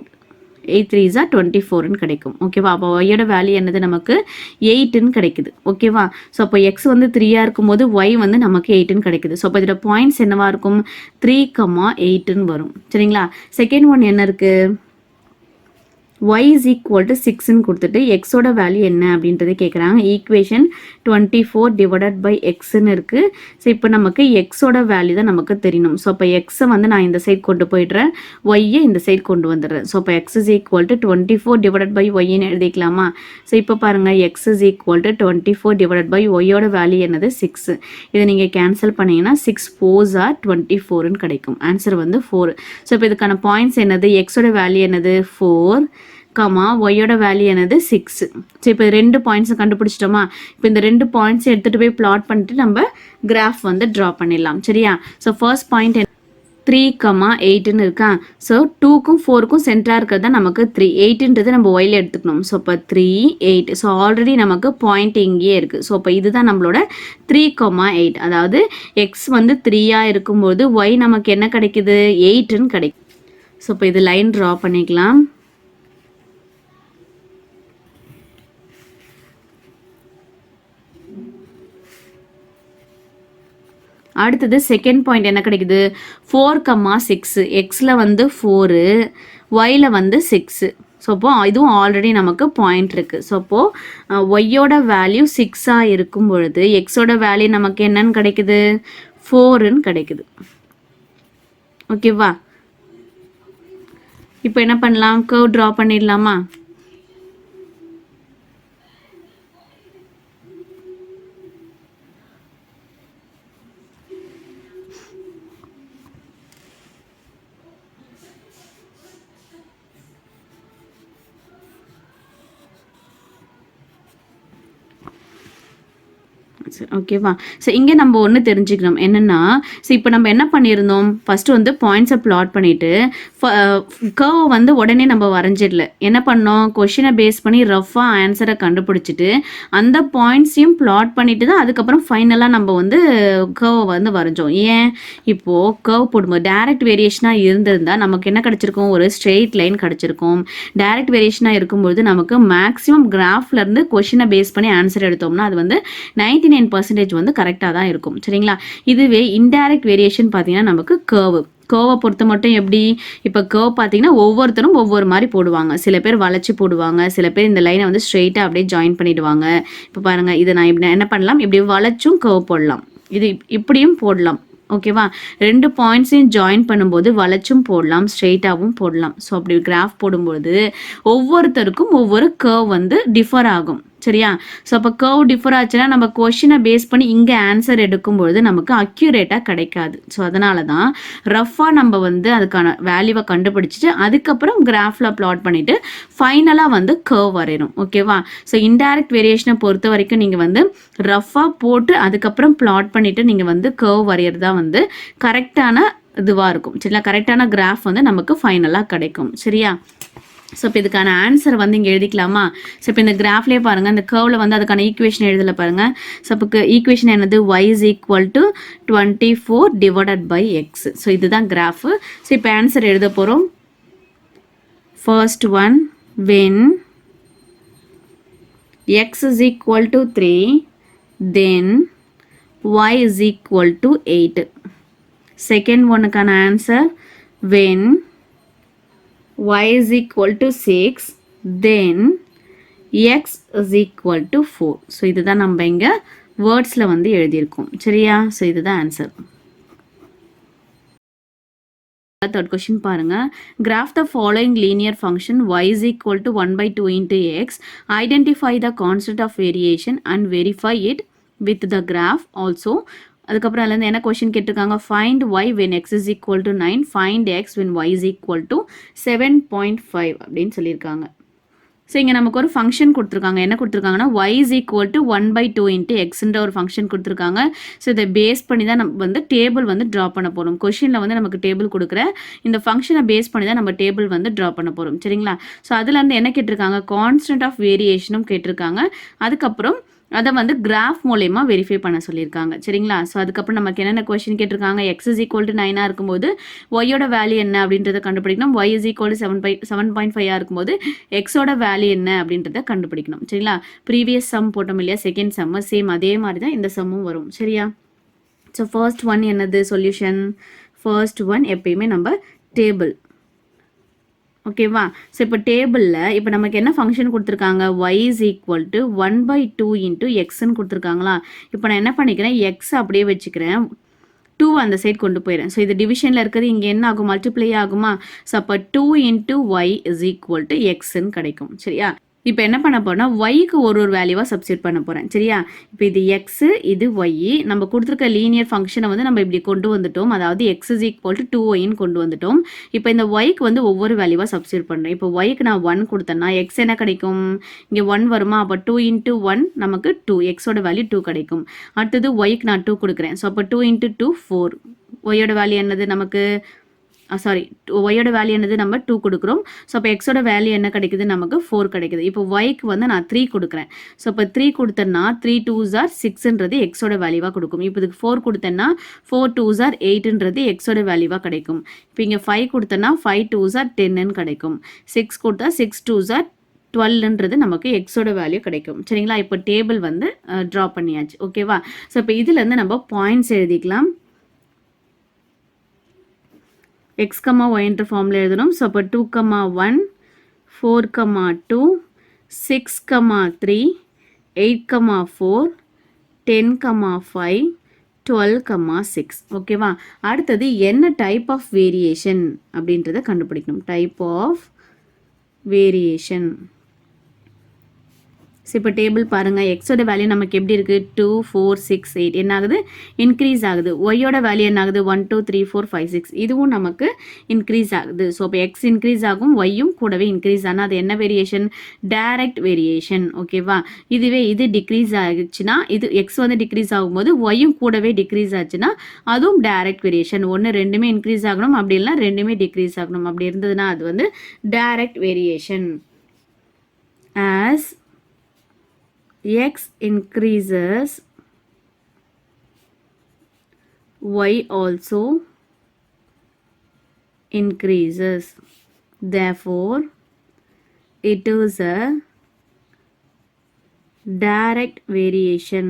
Speaker 1: 8 3s are 24ன்னு கிடைக்கும். ஓகேவா? அப்போ y-ஓட வேல்யூ என்னது நமக்கு 8ன்னு கிடைக்குது. ஓகேவா? ஸோ அப்போ x வந்து 3ஆக இருக்கும்போது y வந்து நமக்கு 8ன்னு கிடைக்குது. ஸோ அப்போ இதோட பாயிண்ட்ஸ் என்னவா இருக்கும்? 3,8ன்னு வரும். சரிங்களா? செகண்ட் ஒன் என்ன இருக்குது? y is equal to 6ன்னு கொடுத்துட்டு x-ஓட வேல்யூ என்ன அப்படின்றத கேட்குறாங்க. ஈக்குவேஷன் 24 divided by xன்னு இருக்குது. ஸோ இப்போ நமக்கு x-ஓட வேல்யூ தான் நமக்கு தெரியணும். ஸோ அப்போ x-ஐ வந்து நான் இந்த சைட் கொண்டு போயிடுறேன், y-ஐ இந்த சைட் கொண்டு வந்துடுறேன். ஸோ அப்போ x is equal to 24 divided by y-ன்னு எழுதிக்கலாமா? ஸோ இப்போ பாருங்கள், x is equal to 24 divided by y-ஓட வேல்யூ என்னது 6. இதை நீங்கள் கேன்சல் பண்ணிங்கன்னா 6 4s are 24ன்னு கிடைக்கும். ஆன்சர் வந்து 4. ஸோ இப்போ இதுக்கான பாயிண்ட்ஸ் என்னது? x-ஓட வேல்யூ என்னது 4, y-ஓட வேல்யூ என்னது 6. ஸோ இப்போ 2 பாயிண்ட்ஸை கண்டுபிடிச்சிட்டோமா? இப்போ இந்த 2 பாயிண்ட்ஸ் எடுத்துகிட்டு போய் பிளாட் பண்ணிட்டு நம்ம கிராஃப் வந்து ட்ரா பண்ணிடலாம். சரியா? ஸோ ஃபர்ஸ்ட் பாயிண்ட் 3,8ன்னு இருக்கா? ஸோ 2க்கும் 4க்கும் சென்டராக இருக்கிறது தான் நமக்கு 3. 8ன்றது நம்ம ஒயில் எடுத்துக்கணும். ஸோ இப்போ 3 8. ஸோ ஆல்ரெடி நமக்கு பாயிண்ட் இங்கேயே இருக்குது. ஸோ இப்போ இதுதான் நம்மளோட 3,8. அதாவது எக்ஸ் வந்து 3ஆக இருக்கும்போது ஒய் நமக்கு என்ன கிடைக்குது? 8ன்னு கிடைக்கும். ஸோ இப்போ இது லைன் ட்ரா பண்ணிக்கலாம். அடுத்தது செகண்ட் பாயிண்ட் என்ன கிடைக்குது? 4,6. எக்ஸில் வந்து 4, ஒயில் வந்து 6. ஸோ அப்போது இதுவும் ஆல்ரெடி நமக்கு பாயிண்ட் இருக்குது. ஸோ அப்போது ஒய்யோட வேல்யூ 6ஆக இருக்கும் பொழுது எக்ஸோட வேல்யூ நமக்கு என்னன்னு கிடைக்குது? 4ன்னு கிடைக்குது. ஓகேவா? இப்போ என்ன பண்ணலாம்? கர்வ் ட்ரா பண்ணிடலாமா? ஓகேவா? ஸோ இங்கே நம்ம ஒன்று தெரிஞ்சுக்கணும் என்னென்னா, ஸோ இப்போ நம்ம என்ன பண்ணியிருந்தோம்? ஃபஸ்ட்டு வந்து பாயிண்ட்ஸை பிளாட் பண்ணிவிட்டு கர்வை வந்து உடனே நம்ம வரைஞ்சிடல. என்ன பண்ணோம்? கொஷினை பேஸ் பண்ணி ரஃபாக ஆன்சரை கண்டுபிடிச்சிட்டு அந்த பாயிண்ட்ஸையும் பிளாட் பண்ணிட்டு தான் அதுக்கப்புறம் ஃபைனலாக நம்ம வந்து கர்வை வந்து வரைஞ்சோம். ஏன்? இப்போது கர்வ் போடும்போது டைரக்ட் வேரியேஷனாக இருந்திருந்தால் நமக்கு என்ன கிடச்சிருக்கும்? ஒரு ஸ்ட்ரெயிட் லைன் கிடச்சிருக்கும். டைரக்ட் வேரியேஷனாக இருக்கும்பொழுது நமக்கு மேக்ஸிமம் கிராஃப்லேருந்து கொஷினை பேஸ் பண்ணி ஆன்சர் எடுத்தோம்னா அது வந்து 99% வந்து கரெக்டாக தான் இருக்கும். சரிங்களா? இதுவே இன்டைரக்ட் வேரியேஷன் பார்த்தீங்கன்னா நமக்கு கர்வை பொறுத்த மட்டும் எப்படி? இப்போ கர்வ் பார்த்தீங்கன்னா ஒவ்வொருத்தரும் ஒவ்வொரு மாதிரி போடுவாங்க. சில பேர் வளைச்சி போடுவாங்க, சில பேர் இந்த லைனை வந்து ஸ்ட்ரெயிட்டாக அப்படியே ஜாயின் பண்ணிடுவாங்க. இப்போ பாருங்கள், இதை நான் இப்படி என்ன பண்ணலாம்? இப்படி வளைச்சும் கர்வ் போடலாம், இது இப்படியும் போடலாம். ஓகேவா? 2 பாயிண்ட்ஸையும் ஜாயின் பண்ணும்போது வளைச்சும் போடலாம், ஸ்ட்ரெயிட்டாகவும் போடலாம். ஸோ அப்படி கிராஃப் போடும்போது ஒவ்வொருத்தருக்கும் ஒவ்வொரு கர்வ் வந்து டிஃபர் ஆகும். சரியா? ஸோ அப்போ கர்வ் டிஃபர் ஆச்சுன்னா நம்ம கொஷினை பேஸ் பண்ணி இங்கே ஆன்சர் எடுக்கும்பொழுது நமக்கு அக்யூரேட்டாக கிடைக்காது. ஸோ அதனால தான் ரஃபாக நம்ம வந்து அதுக்கான வேல்யூவை கண்டுபிடிச்சிட்டு அதுக்கப்புறம் கிராஃபில் ப்ளாட் பண்ணிவிட்டு ஃபைனலாக வந்து கர்வ் வரையணும். ஓகேவா? ஸோ இன்டைரக்ட் வேரியேஷனை பொறுத்த வரைக்கும் நீங்கள் வந்து ரஃபாக போட்டு அதுக்கப்புறம் ப்ளாட் பண்ணிவிட்டு நீங்கள் வந்து கர்வ் வரைகிறது தான் வந்து கரெக்டான இதுவாக இருக்கும். சரிங்களா? கரெக்டான கிராஃப் வந்து நமக்கு ஃபைனலாக கிடைக்கும். சரியா? ஸோ இப்போ இதுக்கான ஆன்சர் வந்து இங்கே எழுதிக்கலாமா? ஸோ இப்போ இந்த கிராஃப்லேயே பாருங்கள், இந்த கர்வில் வந்து அதுக்கான ஈக்குவேஷன் எழுதலை பாருங்கள். ஸோ இப்போ ஈக்குவேஷன் என்னது? y is equal to 24 divided by x. So இதுதான் கிராஃபு. ஸோ இப்போ ஆன்சர் எழுத போகிறோம். First one, when x is equal to 3, then y is equal to 8. Second ஒன்னுக்கான answer when y is equal to 6, then x is equal to 4. So இதுதான் நம்ம இங்கே வேர்ட்ஸில் வந்து எழுதியிருக்கோம். சரியா? ஸோ இதுதான் ஆன்சர். தேர்ட் கொஸ்டின் பாருங்க. Graph the following linear function y is equal to 1/2 into x. Identify the constant of variation and verify it with the graph also. அதுக்கப்புறம் அதுலேருந்து என்ன கொஷின் கேட்டிருக்காங்க? Find y when x is equal to 9, find x when y is equal to 7.5 அப்படின்னு சொல்லியிருக்காங்க. So இங்கே நமக்கு ஒரு function கொடுத்துருக்காங்க. என்ன கொடுத்துருக்காங்கன்னா y is equal to 1/2 into xன்ற ஒரு ஃபங்க்ஷன் கொடுத்துருக்காங்க. ஸோ இதை பேஸ் பண்ணி தான் நம்ம வந்து டேபிள் வந்து ட்ரா பண்ண போகிறோம். கொஷினில் வந்து நமக்கு டேபிள் கொடுக்குற இந்த ஃபங்க்ஷனை பேஸ் பண்ணி தான் நம்ம டேபிள் வந்து ட்ரா பண்ண போகிறோம். சரிங்களா? ஸோ அதுலேருந்து என்ன கேட்டிருக்காங்க, கான்ஸ்டன்ட் ஆஃப் வேரியேஷனும் கேட்டிருக்காங்க. அதுக்கப்புறம் அதை வந்து கிராஃப் மூலயமா வெரிஃபை பண்ண சொல்லியிருக்காங்க. சரிங்களா? ஸோ அதுக்கப்புறம் நமக்கு என்னென்ன கொஸ்டின் கேட்டிருக்காங்க, x is equal to 9 இருக்கும்போது ஒய்யோட வேல்யூ என்ன அப்படின்றத கண்டுபிடிக்கணும். y is equal to 7.5 இருக்கும்போது எக்ஸோட வேல்யூ என்ன அப்படின்றத கண்டுபிடிக்கணும். சரிங்களா? ப்ரீவியஸ் சம் போட்டோம் இல்லையா, செகண்ட் சம் சேம் அதே மாதிரி தான் இந்த சம்மும் வரும். சரியா? ஸோ ஃபர்ஸ்ட் ஒன் என்னது சொல்யூஷன்? ஃபர்ஸ்ட் ஒன் எப்பயுமே நம்ம டேபிள். ஓகேவா? ஸோ இப்போ டேபிளில் இப்போ நமக்கு என்ன ஃபங்க்ஷன் கொடுத்துருக்காங்க, y is equal to 1/2 into xன்னு கொடுத்துருக்காங்களா? இப்போ நான் என்ன பண்ணிக்கிறேன், x அப்படியே வச்சுக்கிறேன், 2 அந்த சைட் கொண்டு போயிடுறேன். ஸோ இது டிவிஷனில் இருக்கிறது இங்கே என்ன ஆகும், மல்டிப்ளை ஆகுமா? ஸோ அப்போ 2 into y is equal to xன்னு கிடைக்கும். சரியா? இப்போ என்ன பண்ண போறோம்னா yக்கு ஒரு வேல்யூவாக சப்ஸ்டியூட் பண்ண போகிறேன். சரியா? இப்போ இது x, இது y. நம்ம கொடுத்துருக்க லீனியர் ஃபங்க்ஷனை வந்து நம்ம இப்படி கொண்டு வந்துட்டோம். அதாவது x is equal to 2yன்னு கொண்டு வந்துட்டோம். இப்போ இந்த yக்கு வந்து ஒவ்வொரு வேல்யூவாக சப்ஸ்டியூட் பண்ணுறேன். இப்போ yக்கு நான் 1 கொடுத்தேன்னா x என்ன கிடைக்கும், இங்கே 1 வருமா? அப்போ 2 into 1 நமக்கு 2, எக்ஸோட வேல்யூ 2 கிடைக்கும். அடுத்தது yக்கு நான் 2 கொடுக்குறேன். ஸோ அப்போ 2 into 2 4. ஒய்யோட வேல்யூ என்னது நமக்கு, சாரி, ஒய்யோட வேல்யூ என்னது, நம்ம 2 கொடுக்குறோம். ஸோ அப்போ எக்ஸோட வேல்யூ என்ன கிடைக்குது, நமக்கு 4 கிடைக்குது. இப்போ ஒய்க்கு வந்து நான் 3 கொடுக்குறேன். ஸோ இப்போ 3 கொடுத்தேன்னா 3 2s are 6ன்றது எக்ஸோட வேல்யூவாக கொடுக்கும். இப்போ இதுக்கு 4 கொடுத்தேன்னா 4 2s are 8ன்றது எக்ஸோட வேல்யூவாக கிடைக்கும். இப்போ இங்கே 5 கொடுத்தேன்னா 5 2s are 10ன்னு கிடைக்கும். 6 கொடுத்தா 6 2s are 12ன்றது நமக்கு எக்ஸோட வேல்யூ கிடைக்கும். சரிங்களா? இப்போ டேபிள் வந்து ட்ரா பண்ணியாச்சு. ஓகேவா? ஸோ இப்போ இதுலேருந்து நம்ம பாயிண்ட்ஸ் எழுதிக்கலாம். x, y என்ற ஃபார்மில் எழுதணும். ஸோ அப்போ 2, 1, 4, 2, 6, 3, 8, 4, 10, 5, 12, 6. ஓகேவா? அடுத்தது என்ன டைப் ஆஃப் வேரியேஷன் அப்படின்றத கண்டுபிடிக்கணும். Type of variation. ஸோ இப்போ டேபிள் பாருங்கள், எக்ஸோட வேல்யூ நமக்கு எப்படி இருக்குது, 2 4 6 8 என்ன ஆகுது, இன்க்ரீஸ் ஆகுது. ஒய்யோட வேல்யூ என்ன ஆகுது, 1 2 3 4 5 6 இதுவும் நமக்கு இன்க்ரீஸ் ஆகுது. ஸோ இப்போ எக்ஸ் இன்க்ரீஸ் ஆகும், ஒய்யும் கூடவே இன்க்ரீஸ் ஆனால் அது என்ன வேரியேஷன், டைரக்ட் வேரியேஷன். ஓகேவா? இதுவே இது டிக்ரீஸ் ஆகிடுச்சுன்னா, இது எக்ஸ் வந்து டிக்ரீஸ் ஆகும்போது ஒய்யும் கூடவே டிக்ரீஸ் ஆச்சுன்னா அதுவும் டைரக்ட் வேரியேஷன். ஒன்று ரெண்டுமே இன்க்ரீஸ் ஆகணும், அப்படி இல்லைனா ரெண்டுமே டிக்ரீஸ் ஆகணும். அப்படி இருந்ததுன்னா அது வந்து direct variation. As x increases, y also increases. Therefore, it is a direct variation.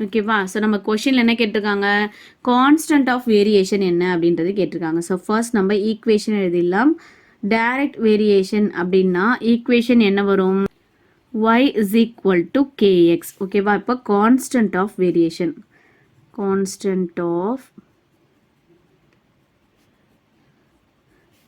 Speaker 1: ஓகேவா? ஸோ நம்ம கொஷினில் என்ன கேட்டிருக்காங்க, கான்ஸ்டன்ட் ஆஃப் வேரியேஷன் என்ன அப்படின்றது கேட்டிருக்காங்க. ஸோ ஃபர்ஸ்ட் நம்ம ஈக்குவேஷன் எழுதிடலாம். டைரக்ட் வேரியேஷன் அப்படின்னா ஈக்குவேஷன் என்ன வரும், y is equal to kx. ஓகேவா? இப்போ constant of variation, constant of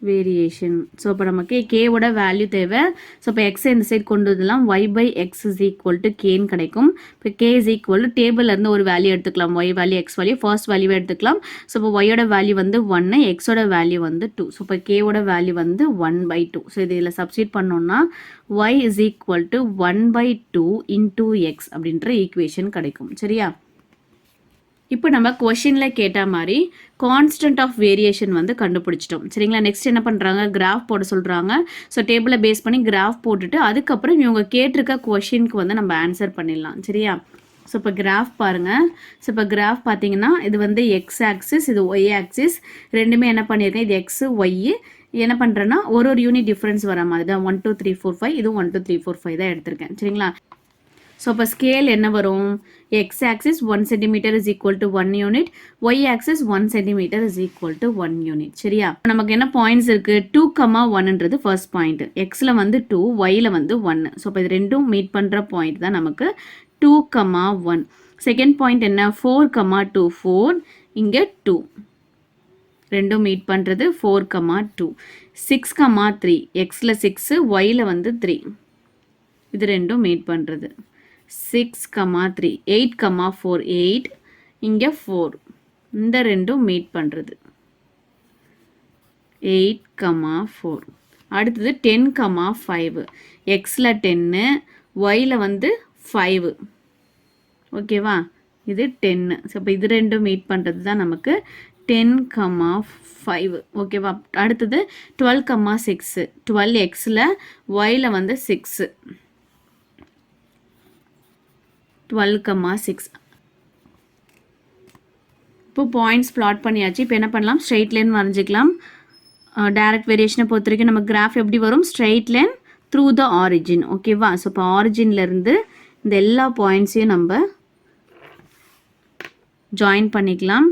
Speaker 1: variation. So இப்போ நமக்கு கேவோட வேல்யூ தேவை. ஸோ இப்போ எக்ஸை இந்த சைட் கொண்டு வரலாம், y/x is equal to kன்னு கிடைக்கும். இப்போ k is equal to டேபிள்லேருந்து ஒரு வேல்யூ எடுத்துக்கலாம், y value x value first வேல்யூவை எடுத்துக்கலாம். ஸோ இப்போ ஒய்யோட வேல்யூ வந்து 1, எக்ஸோட வேல்யூ வந்து 2. ஸோ இப்போ கேவோட வேல்யூ வந்து 1/2. ஸோ இதில் சப்ஸ்டியூட் பண்ணோம்னா y is equal to 1/2 into x அப்படின்ற ஈக்குவேஷன் கிடைக்கும். சரியா? இப்போ நம்ம கொஷினில் கேட்ட மாதிரி கான்ஸ்டன்ட் ஆஃப் வேரியேஷன் வந்து கண்டுபிடிச்சிட்டோம். சரிங்களா? நெக்ஸ்ட் என்ன பண்ணுறாங்க, கிராஃப் போட சொல்கிறாங்க. ஸோ டேபிளை பேஸ் பண்ணி கிராஃப் போட்டுட்டு அதுக்கப்புறம் இவங்க கேட்டிருக்க கொஷினுக்கு வந்து நம்ம ஆன்சர் பண்ணிடலாம். சரியா? ஸோ இப்போ கிராஃப் பாருங்கள். ஸோ இப்போ கிராஃப் பார்த்தீங்கன்னா இது வந்து எக்ஸ் ஆக்சிஸ், இது ஒய் ஆக்சிஸ், ரெண்டுமே என்ன பண்ணியிருக்கேன், இது எக்ஸு ஒய்யு என்ன பண்ணுறேன்னா ஒரு யூனிட் டிஃப்ரென்ஸ் வர மாதிரி தான் 1 2 3 4 5, இது 1 2 3 4 5 தான் எடுத்திருக்கேன். சரிங்களா? ஸோ இப்போ ஸ்கேல் என்ன வரும், X axis 1 cm is equal to 1 unit, y axis 1 cm is equal to 1 unit. சரியா? நமக்கு என்ன பாயிண்ட்ஸ் இருக்குது, 2, 1ன்றது ஃபர்ஸ்ட் பாயிண்ட், எக்ஸில் வந்து 2, ஒய்யில் வந்து 1. ஸோ இப்போ இது ரெண்டும் மீட் பண்ணுற பாயிண்ட் தான் நமக்கு 2, 1. செகண்ட் பாயிண்ட் என்ன, 4, 2, 4, இங்கே 2, ரெண்டும் மீட் பண்ணுறது 4, 2. 6, 3, எக்ஸில் 6, ஒய்யில் வந்து 3, இது ரெண்டும் மீட் பண்ணுறது 6, 3. 8, 4, 8, இங்கே 4, இந்த ரெண்டும் மீட் பண்ணுறது 8, 4. அடுத்தது 10,5 எக்ஸில் 10 ஒயில் வந்து 5 ஓகேவா, இது 10. ஸோ இப்போ இது ரெண்டும் மீட் பண்ணுறது தான் நமக்கு 10,5 ஓகேவா. அடுத்தது 12,6 12 எக்ஸில் ஒயில் வந்து 6 12,6. இப்போ பாயிண்ட்ஸ் பிளாட் பண்ணியாச்சு. இப்போ என்ன பண்ணலாம், ஸ்ட்ரெயிட் லைன் வரைஞ்சிக்கலாம். டைரக்ட் வேரியேஷனை பொறுத்த வரைக்கும் நம்ம கிராஃப் எப்படி வரும், straight line through the origin ஓகேவா. ஸோ இப்போ ஆரிஜின்லேருந்து இந்த எல்லா பாயிண்ட்ஸையும் நம்ம ஜாயின் பண்ணிக்கலாம்.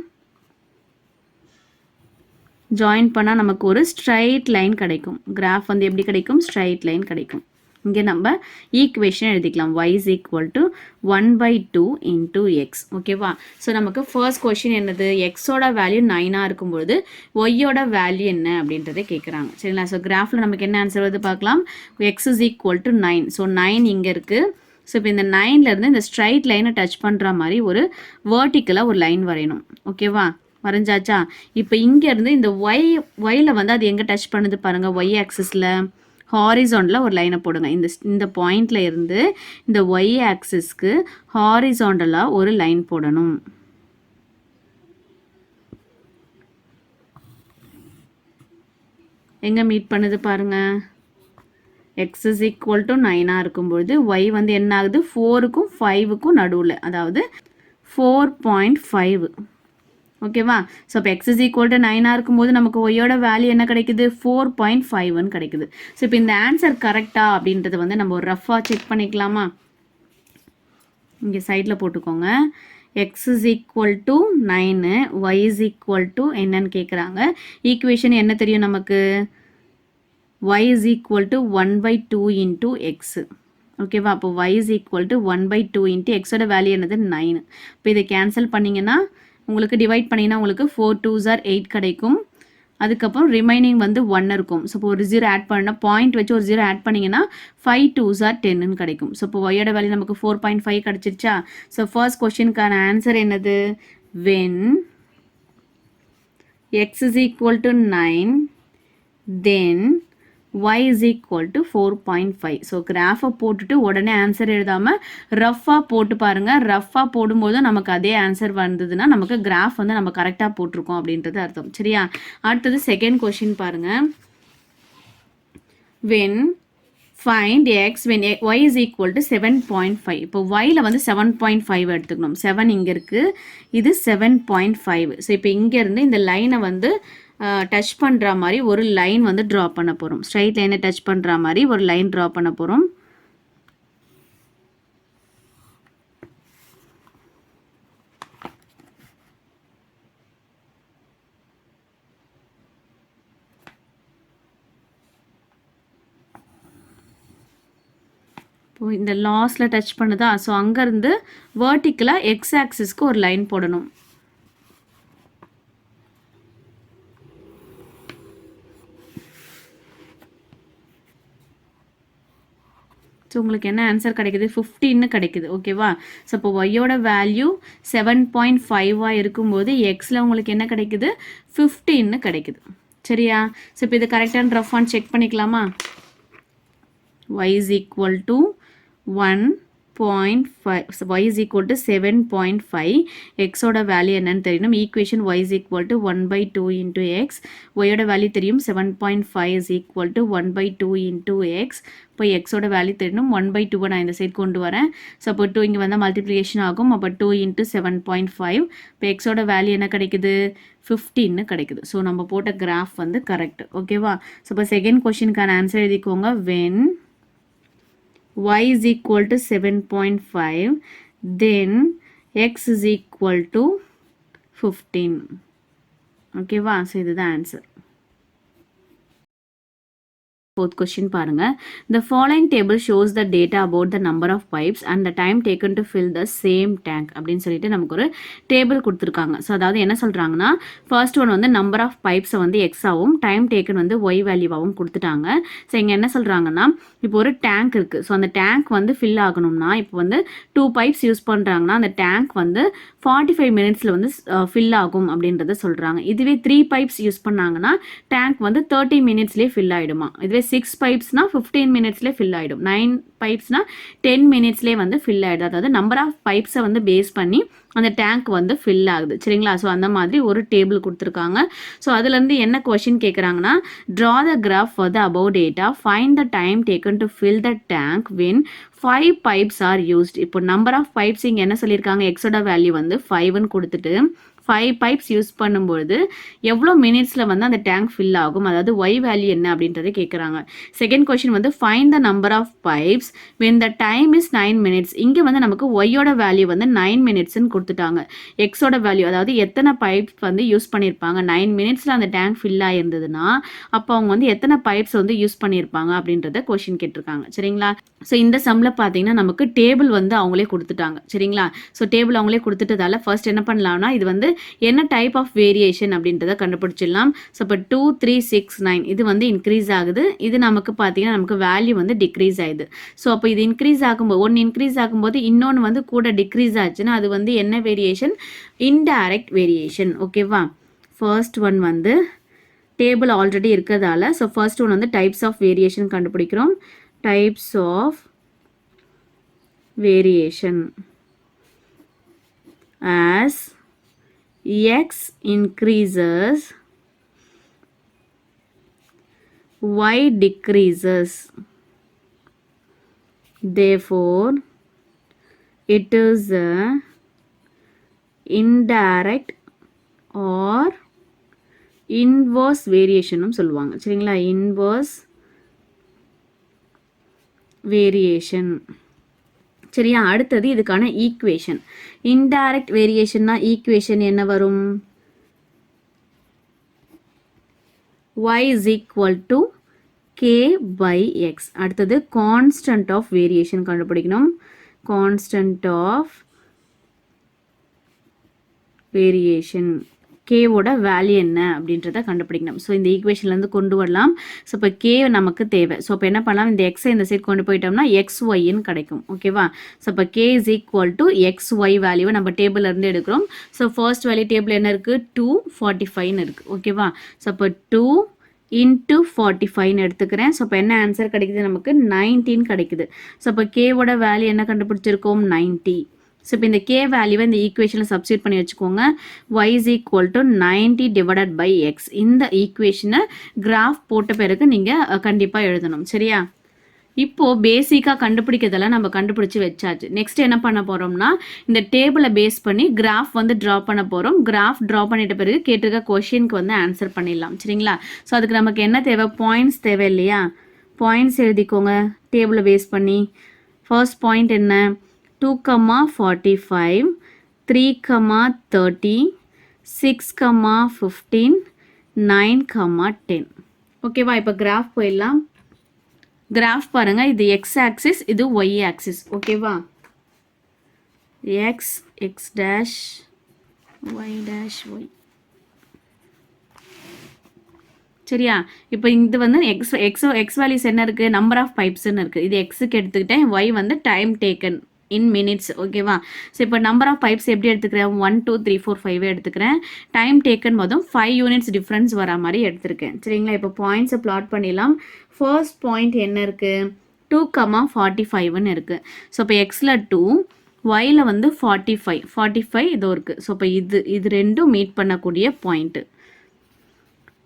Speaker 1: ஜாயின் பண்ணால் நமக்கு ஒரு ஸ்ட்ரைட் லைன் கிடைக்கும். கிராஃப் வந்து எப்படி கிடைக்கும், ஸ்ட்ரைட் லைன் கிடைக்கும். இங்கே நம்ம ஈக்குவேஷன் எழுதிக்கலாம், y is equal to 1/2 into x ஓகேவா. ஸோ நமக்கு ஃபர்ஸ்ட் கொஷின் என்னது, எக்ஸோட வேல்யூ 9ஆக இருக்கும்பொழுது ஒய்யோட வேல்யூ என்ன அப்படின்றத கேட்குறாங்க சரிங்களா. ஸோ கிராஃபில் நமக்கு என்ன ஆன்சர் வருது பார்க்கலாம். x is equal to 9. So 9 இங்கே இருக்குது. ஸோ இப்போ இந்த 9லேருந்து இந்த ஸ்ட்ரைட் லைனை டச் பண்ணுற மாதிரி ஒரு வேர்ட்டிக்கலாக ஒரு லைன் வரையணும் ஓகேவா. வரைஞ்சாச்சா. இப்போ இங்கேருந்து இந்த ஒயில் வந்து அது எங்கே டச் பண்ணுது பாருங்கள், ஒய் ஆக்சிஸில் ஹாரிசாண்டலில் ஒரு லைனை போடுங்க. இந்த பாயிண்டில் இருந்து இந்த ஒய் ஆக்சிஸ்க்கு ஹாரிசாண்டலாக ஒரு லைன் போடணும். எங்கே மீட் பண்ணுது பாருங்கள், எக்ஸ் இஸ் ஈக்குவல் டு 9ஆக இருக்கும்பொழுது ஒய் வந்து என்ன ஆகுது, 4க்கும் 5க்கும் நடுவில், அதாவது 4.5 ஓகேவா. ஸோ இப்போ எக்ஸ் இஸ் ஈக்குவல் டு 9ஆக இருக்கும்போது நமக்கு ஒய்யோட வேல்யூ என்ன கிடைக்குது, 4.51 கிடைக்குது. ஸோ இப்போ இந்த ஆன்சர் கரெக்டாக அப்படின்றத வந்து நம்ம ஒரு ரஃபாக செக் பண்ணிக்கலாமா. இங்கே சைடில் போட்டுக்கோங்க. X is equal to 9, y is equal to என்னன்னு கேட்குறாங்க. ஈக்குவேஷன் என்ன தெரியும் நமக்கு, y is equal to 1/2 into x ஓகேவா. அப்போ y is equal to 1/2 into எக்ஸோட வேல்யூ என்னது 9. இப்போ இதை கேன்சல் பண்ணிங்கன்னா உங்களுக்கு டிவைட் பண்ணிங்கன்னா உங்களுக்கு 4 2s are 8 கிடைக்கும். அதுக்கப்புறம் ரிமைனிங் வந்து 1 இருக்கும். ஸோ இப்போ ஒரு 0 ஆட் பண்ணால் பாயிண்ட் வச்சு ஒரு 0 ஆட் பண்ணிங்கன்னா 5 2s are 10ன்னு கிடைக்கும். ஸோ இப்போ ஒய்யோட வேல்யூ நமக்கு 4.5 கிடச்சிருச்சா. ஸோ ஃபர்ஸ்ட் கொஸ்டினுக்கான ஆன்சர் என்னது, when x is equal to 9 then y is equal to 4.5. So கிராஃபை போட்டுட்டு உடனே ஆன்சர் எழுதாமல் ரஃபாக போட்டு பாருங்கள். ரஃபாக போடும்போது நமக்கு அதே ஆன்சர் வந்ததுன்னா நமக்கு கிராஃப் வந்து நம்ம கரெக்டாக போட்டிருக்கோம் அப்படின்றது அர்த்தம் சரியா. அடுத்தது செகண்ட் கொஷின் பாருங்கள். when find x when y is equal to 7.5. இப்போ yல வந்து 7.5 எடுத்துக்கணும். 7 இங்கே இருக்குது, இது 7.5. ஸோ இப்போ இங்கேருந்து இந்த லைனை வந்து டச் பண்ணுற மாதிரி ஒரு லைன் வந்து ட்ரா பண்ண போகிறோம். ஸ்ட்ரைட் லைனை டச் பண்ணுற மாதிரி ஒரு லைன் ட்ரா பண்ண போகிறோம். இப்போ இந்த லாஸ்ட்டில் டச் பண்ணுதா. ஸோ அங்கேருந்து வேர்ட்டிக்கலாக எக்ஸ் ஆக்சிஸ்க்கு ஒரு லைன் போடணும். ஸோ உங்களுக்கு என்ன ஆன்சர் கிடைக்குது, 15 கிடைக்குது ஓகேவா. ஸோ இப்போ ஒய்யோட வேல்யூ 7.5 இருக்கும்போது எக்ஸில் உங்களுக்கு என்ன கிடைக்குது, 15 கிடைக்குது சரியா. ஸோ இப்போ இது கரெக்டான ரஃபான்னு செக் பண்ணிக்கலாமா. y is equal to 1.5, y is equal to 7.5, x ஓட வேல்யூ என்னன்னு தெரியணும். Equation y is equal to 1/2 into x, y ஓட வேல்யூ தெரியும் 7.5 is equal to 1/2 into x. இப்போ x ஓட வேல்யூ தெரியணும். 1/2 நான் இந்த சைட் கொண்டு வரேன். ஸோ அப்போ 2 இங்கே வந்தால் மல்டிப்ளிகேஷன் ஆகும். அப்போ 2 into 7.5. இப்போ x ஓட வேல்யூ என்ன கிடைக்குது, 15 கிடைக்குது. ஸோ நம்ம போட்ட கிராஃப் வந்து கரெக்ட் ஓகேவா. ஸோ இப்போ செகண்ட் கொஸ்டினுக்கான ஆன்சர் எழுதிக்கோங்க. when y is equal to 7.5 then x is equal to 15 ஓகேவா. ஸோ இதுதான் ஆன்சர். Fourth question பாருங்க. The following table shows the data about the number of pipes and the time taken to fill the same tank அப்படின்னு சொல்லிட்டு நமக்கு ஒரு table கொடுத்துருக்காங்க. So அதாவது என்ன சொல்கிறாங்கன்னா, ஃபர்ஸ்ட் ஒன் வந்து நம்பர் ஆஃப் பைப்ஸை வந்து எக்ஸாகவும் டைம் டேக்கன் வந்து ஒய் வேல்யூவாகவும் கொடுத்துட்டாங்க. ஸோ இங்கே என்ன சொல்கிறாங்கன்னா, இப்போ ஒரு டேங்க் இருக்குது. ஸோ அந்த டேங்க் வந்து ஃபில் ஆகணும்னா இப்போ வந்து 2 பைப்ஸ் யூஸ் பண்ணுறாங்கன்னா அந்த டேங்க் வந்து 45 மினிட்ஸில் வந்து ஃபில் ஆகும் அப்படின்றத சொல்கிறாங்க. இதுவே 3 பைப்ஸ் யூஸ் பண்ணாங்கன்னா டேங்க் வந்து 30 மினிட்ஸ்லேயே ஃபில் ஆகிடுமா. இதுவே 6 பைப்ஸ்னால் 15 மினிட்ஸ்லேயே ஃபில் ஆகிடும். 9 பைப்ஸ்னால் 10 மினிட்ஸ்லேயே வந்து ஃபில் ஆகிடும். அதாவது நம்பர் ஆஃப் பைப்ஸை வந்து பேஸ் பண்ணி அந்த டேங்க் வந்து ஃபில் ஆகுது. சரிங்களா? ஸோ அந்த மாதிரி ஒரு டேபிள் கொடுத்துருக்காங்க. ஸோ அதுலேருந்து என்ன கொஷின் கேட்குறாங்கன்னா, draw the graph for the above data, find the time taken to fill the tank when 5 pipes are used. இப்போ நம்பர் ஆஃப் பைப்ஸ் இங்கே என்ன சொல்லியிருக்காங்க, எக்ஸோட வேல்யூ வந்து 5ன்னு கொடுத்துட்டு 5 பைப்ஸ் யூஸ் பண்ணும்பொழுது எவ்வளோ மினிட்ஸில் வந்து அந்த டேங்க் ஃபில் ஆகும், அதாவது ஒய் வேல்யூ என்ன அப்படின்றத கேட்குறாங்க. செகண்ட் கொஸ்டின் வந்து find the number of pipes when the time is 9 minutes. இங்கே வந்து நமக்கு ஒய்யோட வேல்யூ வந்து 9 மினிட்ஸ்ன்னு கொடுத்துட்டாங்க. எக்ஸோட வேல்யூ அதாவது எத்தனை பைப்ஸ் வந்து யூஸ் பண்ணியிருப்பாங்க, 9 மினிட்ஸில் அந்த டேங்க் ஃபில் ஆகிருந்ததுன்னா அப்போ அவங்க வந்து எத்தனை பைப்ஸ் வந்து யூஸ் பண்ணியிருப்பாங்க அப்படின்றத கொஸ்டின் கேட்டிருக்காங்க. சரிங்களா? ஸோ இந்த சம்மில் பார்த்தீங்கன்னா நமக்கு டேபிள் வந்து அவங்களே கொடுத்துட்டாங்க. சரிங்களா? ஸோ டேபிள் அவங்களே கொடுத்துட்டதால ஃபர்ஸ்ட் என்ன பண்ணலாம்னா, இது வந்து என்ன டைப் ஆஃப் வேரியேஷன் அப்படின்றத கண்டுபிடிச்சிடலாம். ஸோ இப்போ 2 3 6 9 இது வந்து இன்க்ரீஸ் ஆகுது. இது நமக்கு பார்த்தீங்கன்னா நமக்கு வேல்யூ வந்து டிக்ரீஸ் ஆகுது. ஸோ அப்போ இது இன்க்ரீஸ் ஆகும்போது ஒன்று இன்க்ரீஸ் ஆகும்போது இன்னொன்று வந்து கூட டிக்ரீஸ் ஆச்சுன்னா அது வந்து என்ன வேரியேஷன், இன்டைரக்ட் வேரியேஷன். ஓகேவா? ஃபர்ஸ்ட் ஒன் வந்து டேபிள் ஆல்ரெடி இருக்கிறதால ஸோ ஃபர்ஸ்ட் ஒன் வந்து டைப்ஸ் ஆஃப் வேரியேஷன் கண்டுபிடிக்கிறோம். Types of variation as x increases y decreases, therefore it is a indirect or inverse variation சொல்லுவாங்க. சரிங்களா? inverse variation. சரியா? அடுத்தது இதுக்கான ஈக்குவேஷன். இன்டைரக்ட் வேரியேஷன்னா ஈக்குவேஷன் என்ன வரும், y is equal to k by x. அடுத்தது கான்ஸ்டன்ட் ஆஃப் வேரியேஷன் கண்டுபிடிக்கணும். கான்ஸ்டன்ட் ஆஃப் வேரியேஷன் கேவோட வேல்யூ என்ன அப்படின்றத கண்டுபிடிக்கணும். ஸோ இந்த ஈக்குவேஷன்லேருந்து கொண்டு வரலாம். ஸோ இப்போ கே நமக்கு தேவை. ஸோ இப்போ என்ன பண்ணலாம், இந்த எக்ஸை இந்த சைட் கொண்டு போயிட்டோம்னா எக்ஸ் ஒய்ன்னு கிடைக்கும். ஓகேவா? ஸோ இப்போ k is equal to X y வேல்யூவை நம்ம டேபிள்லேருந்து எடுக்கிறோம். ஸோ ஃபர்ஸ்ட் வேல்யூ டேபிள் என்ன இருக்குது, 245ன்னு இருக்குது. ஓகேவா? ஸோ இப்போ 2 into 45ன்னு எடுத்துக்கிறேன். ஸோ இப்போ என்ன ஆன்சர் கிடைக்குது, நமக்கு 19 கிடைக்குது. ஸோ இப்போ கேவோட வேல்யூ என்ன கண்டுபிடிச்சிருக்கோம், 90. ஸோ இப்போ இந்த கே வேல்யூவை இந்த ஈக்குவேஷனில் சப்ஸ்டியூட் பண்ணி வச்சுக்கோங்க. y is equal to 90 divided by x. இந்த ஈக்குவேஷனை கிராஃப் போட்ட பிறகு நீங்கள் கண்டிப்பாக எழுதணும். சரியா? இப்போது பேசிக்காக கண்டுபிடிக்கிறதெல்லாம் நம்ம கண்டுபிடிச்சி வச்சாச்சு. நெக்ஸ்ட் என்ன பண்ண போகிறோம்னா, இந்த டேபிளை பேஸ் பண்ணி கிராஃப் வந்து ட்ரா பண்ண போகிறோம். கிராஃப் ட்ரா பண்ணிட்ட பிறகு கேட்டிருக்க கொஷினுக்கு வந்து ஆன்சர் பண்ணிடலாம். சரிங்களா? ஸோ அதுக்கு நமக்கு என்ன தேவை, பாயிண்ட்ஸ் தேவை இல்லையா? பாயிண்ட்ஸ் எழுதிக்கோங்க டேபிளை பேஸ் பண்ணி. ஃபர்ஸ்ட் பாயிண்ட் என்ன, 2,45, 3,30, 6,15, 9,10. ஓகேவா? இப்போ கிராஃப் போயிடலாம். கிராஃப் பாருங்கள், இது எக்ஸ் ஆக்சிஸ், இது ஒய் ஆக்சிஸ். ஓகேவா? X x dash y dash y. சரியா? இப்போ இது வந்து எக்ஸ் வேல்யூஸ் என்ன இருக்குது, நம்பர் ஆஃப் பைப்ஸ்ன்னு இருக்குது. இது எக்ஸுக்கு எடுத்துக்கிட்டேன். ஒய் வந்து டைம் டேக்கன் இன் மினிட்ஸ். ஓகேவா? ஸோ இப்போ நம்பர் ஆஃப் பைப்ஸ் எப்படி எடுத்துக்கிறேன், 1 2 3 4 5 எடுத்துக்கிறேன். டைம் டேக்கன் போதும் 5 யூனிட்ஸ் டிஃப்ரென்ஸ் வர மாதிரி எடுத்திருக்கேன். சரிங்களா? இப்போ பாயிண்ட்ஸை பிளாட் பண்ணிடலாம். ஃபர்ஸ்ட் பாயிண்ட் என்ன இருக்குது, 2,45ன்னு இருக்குது. ஸோ இப்போ எக்ஸில் 2, ஒயில் வந்து 45 இதோ இருக்குது. ஸோ இப்போ இது ரெண்டும் மீட் பண்ணக்கூடிய பாயிண்ட்டு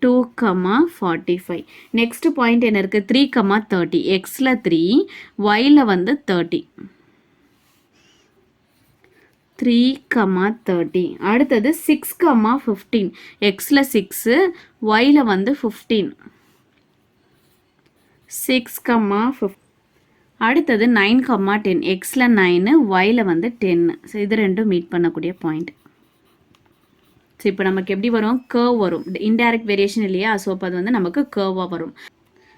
Speaker 1: 2,45. நெக்ஸ்ட் பாயிண்ட் என்ன இருக்குது, 3,30. எக்ஸில் 3, ஒயில் வந்து 30. 3,30. அடுத்தது 6,15. எக்ஸில் 6, ஒயில் வந்து 15. 6,15. அடுத்தது 9,10. எக்ஸில் 9, ஒயில் வந்து 10. ஸோ இது ரெண்டும் மீட் பண்ணக்கூடிய பாயிண்ட். ஸோ இப்போ நமக்கு எப்படி வரும், கர்வ் வரும். இன்டைரக்ட் வேரியேஷன் இல்லையா? ஸோ அப்போ அது வந்து நமக்கு கர்வாக வரும்.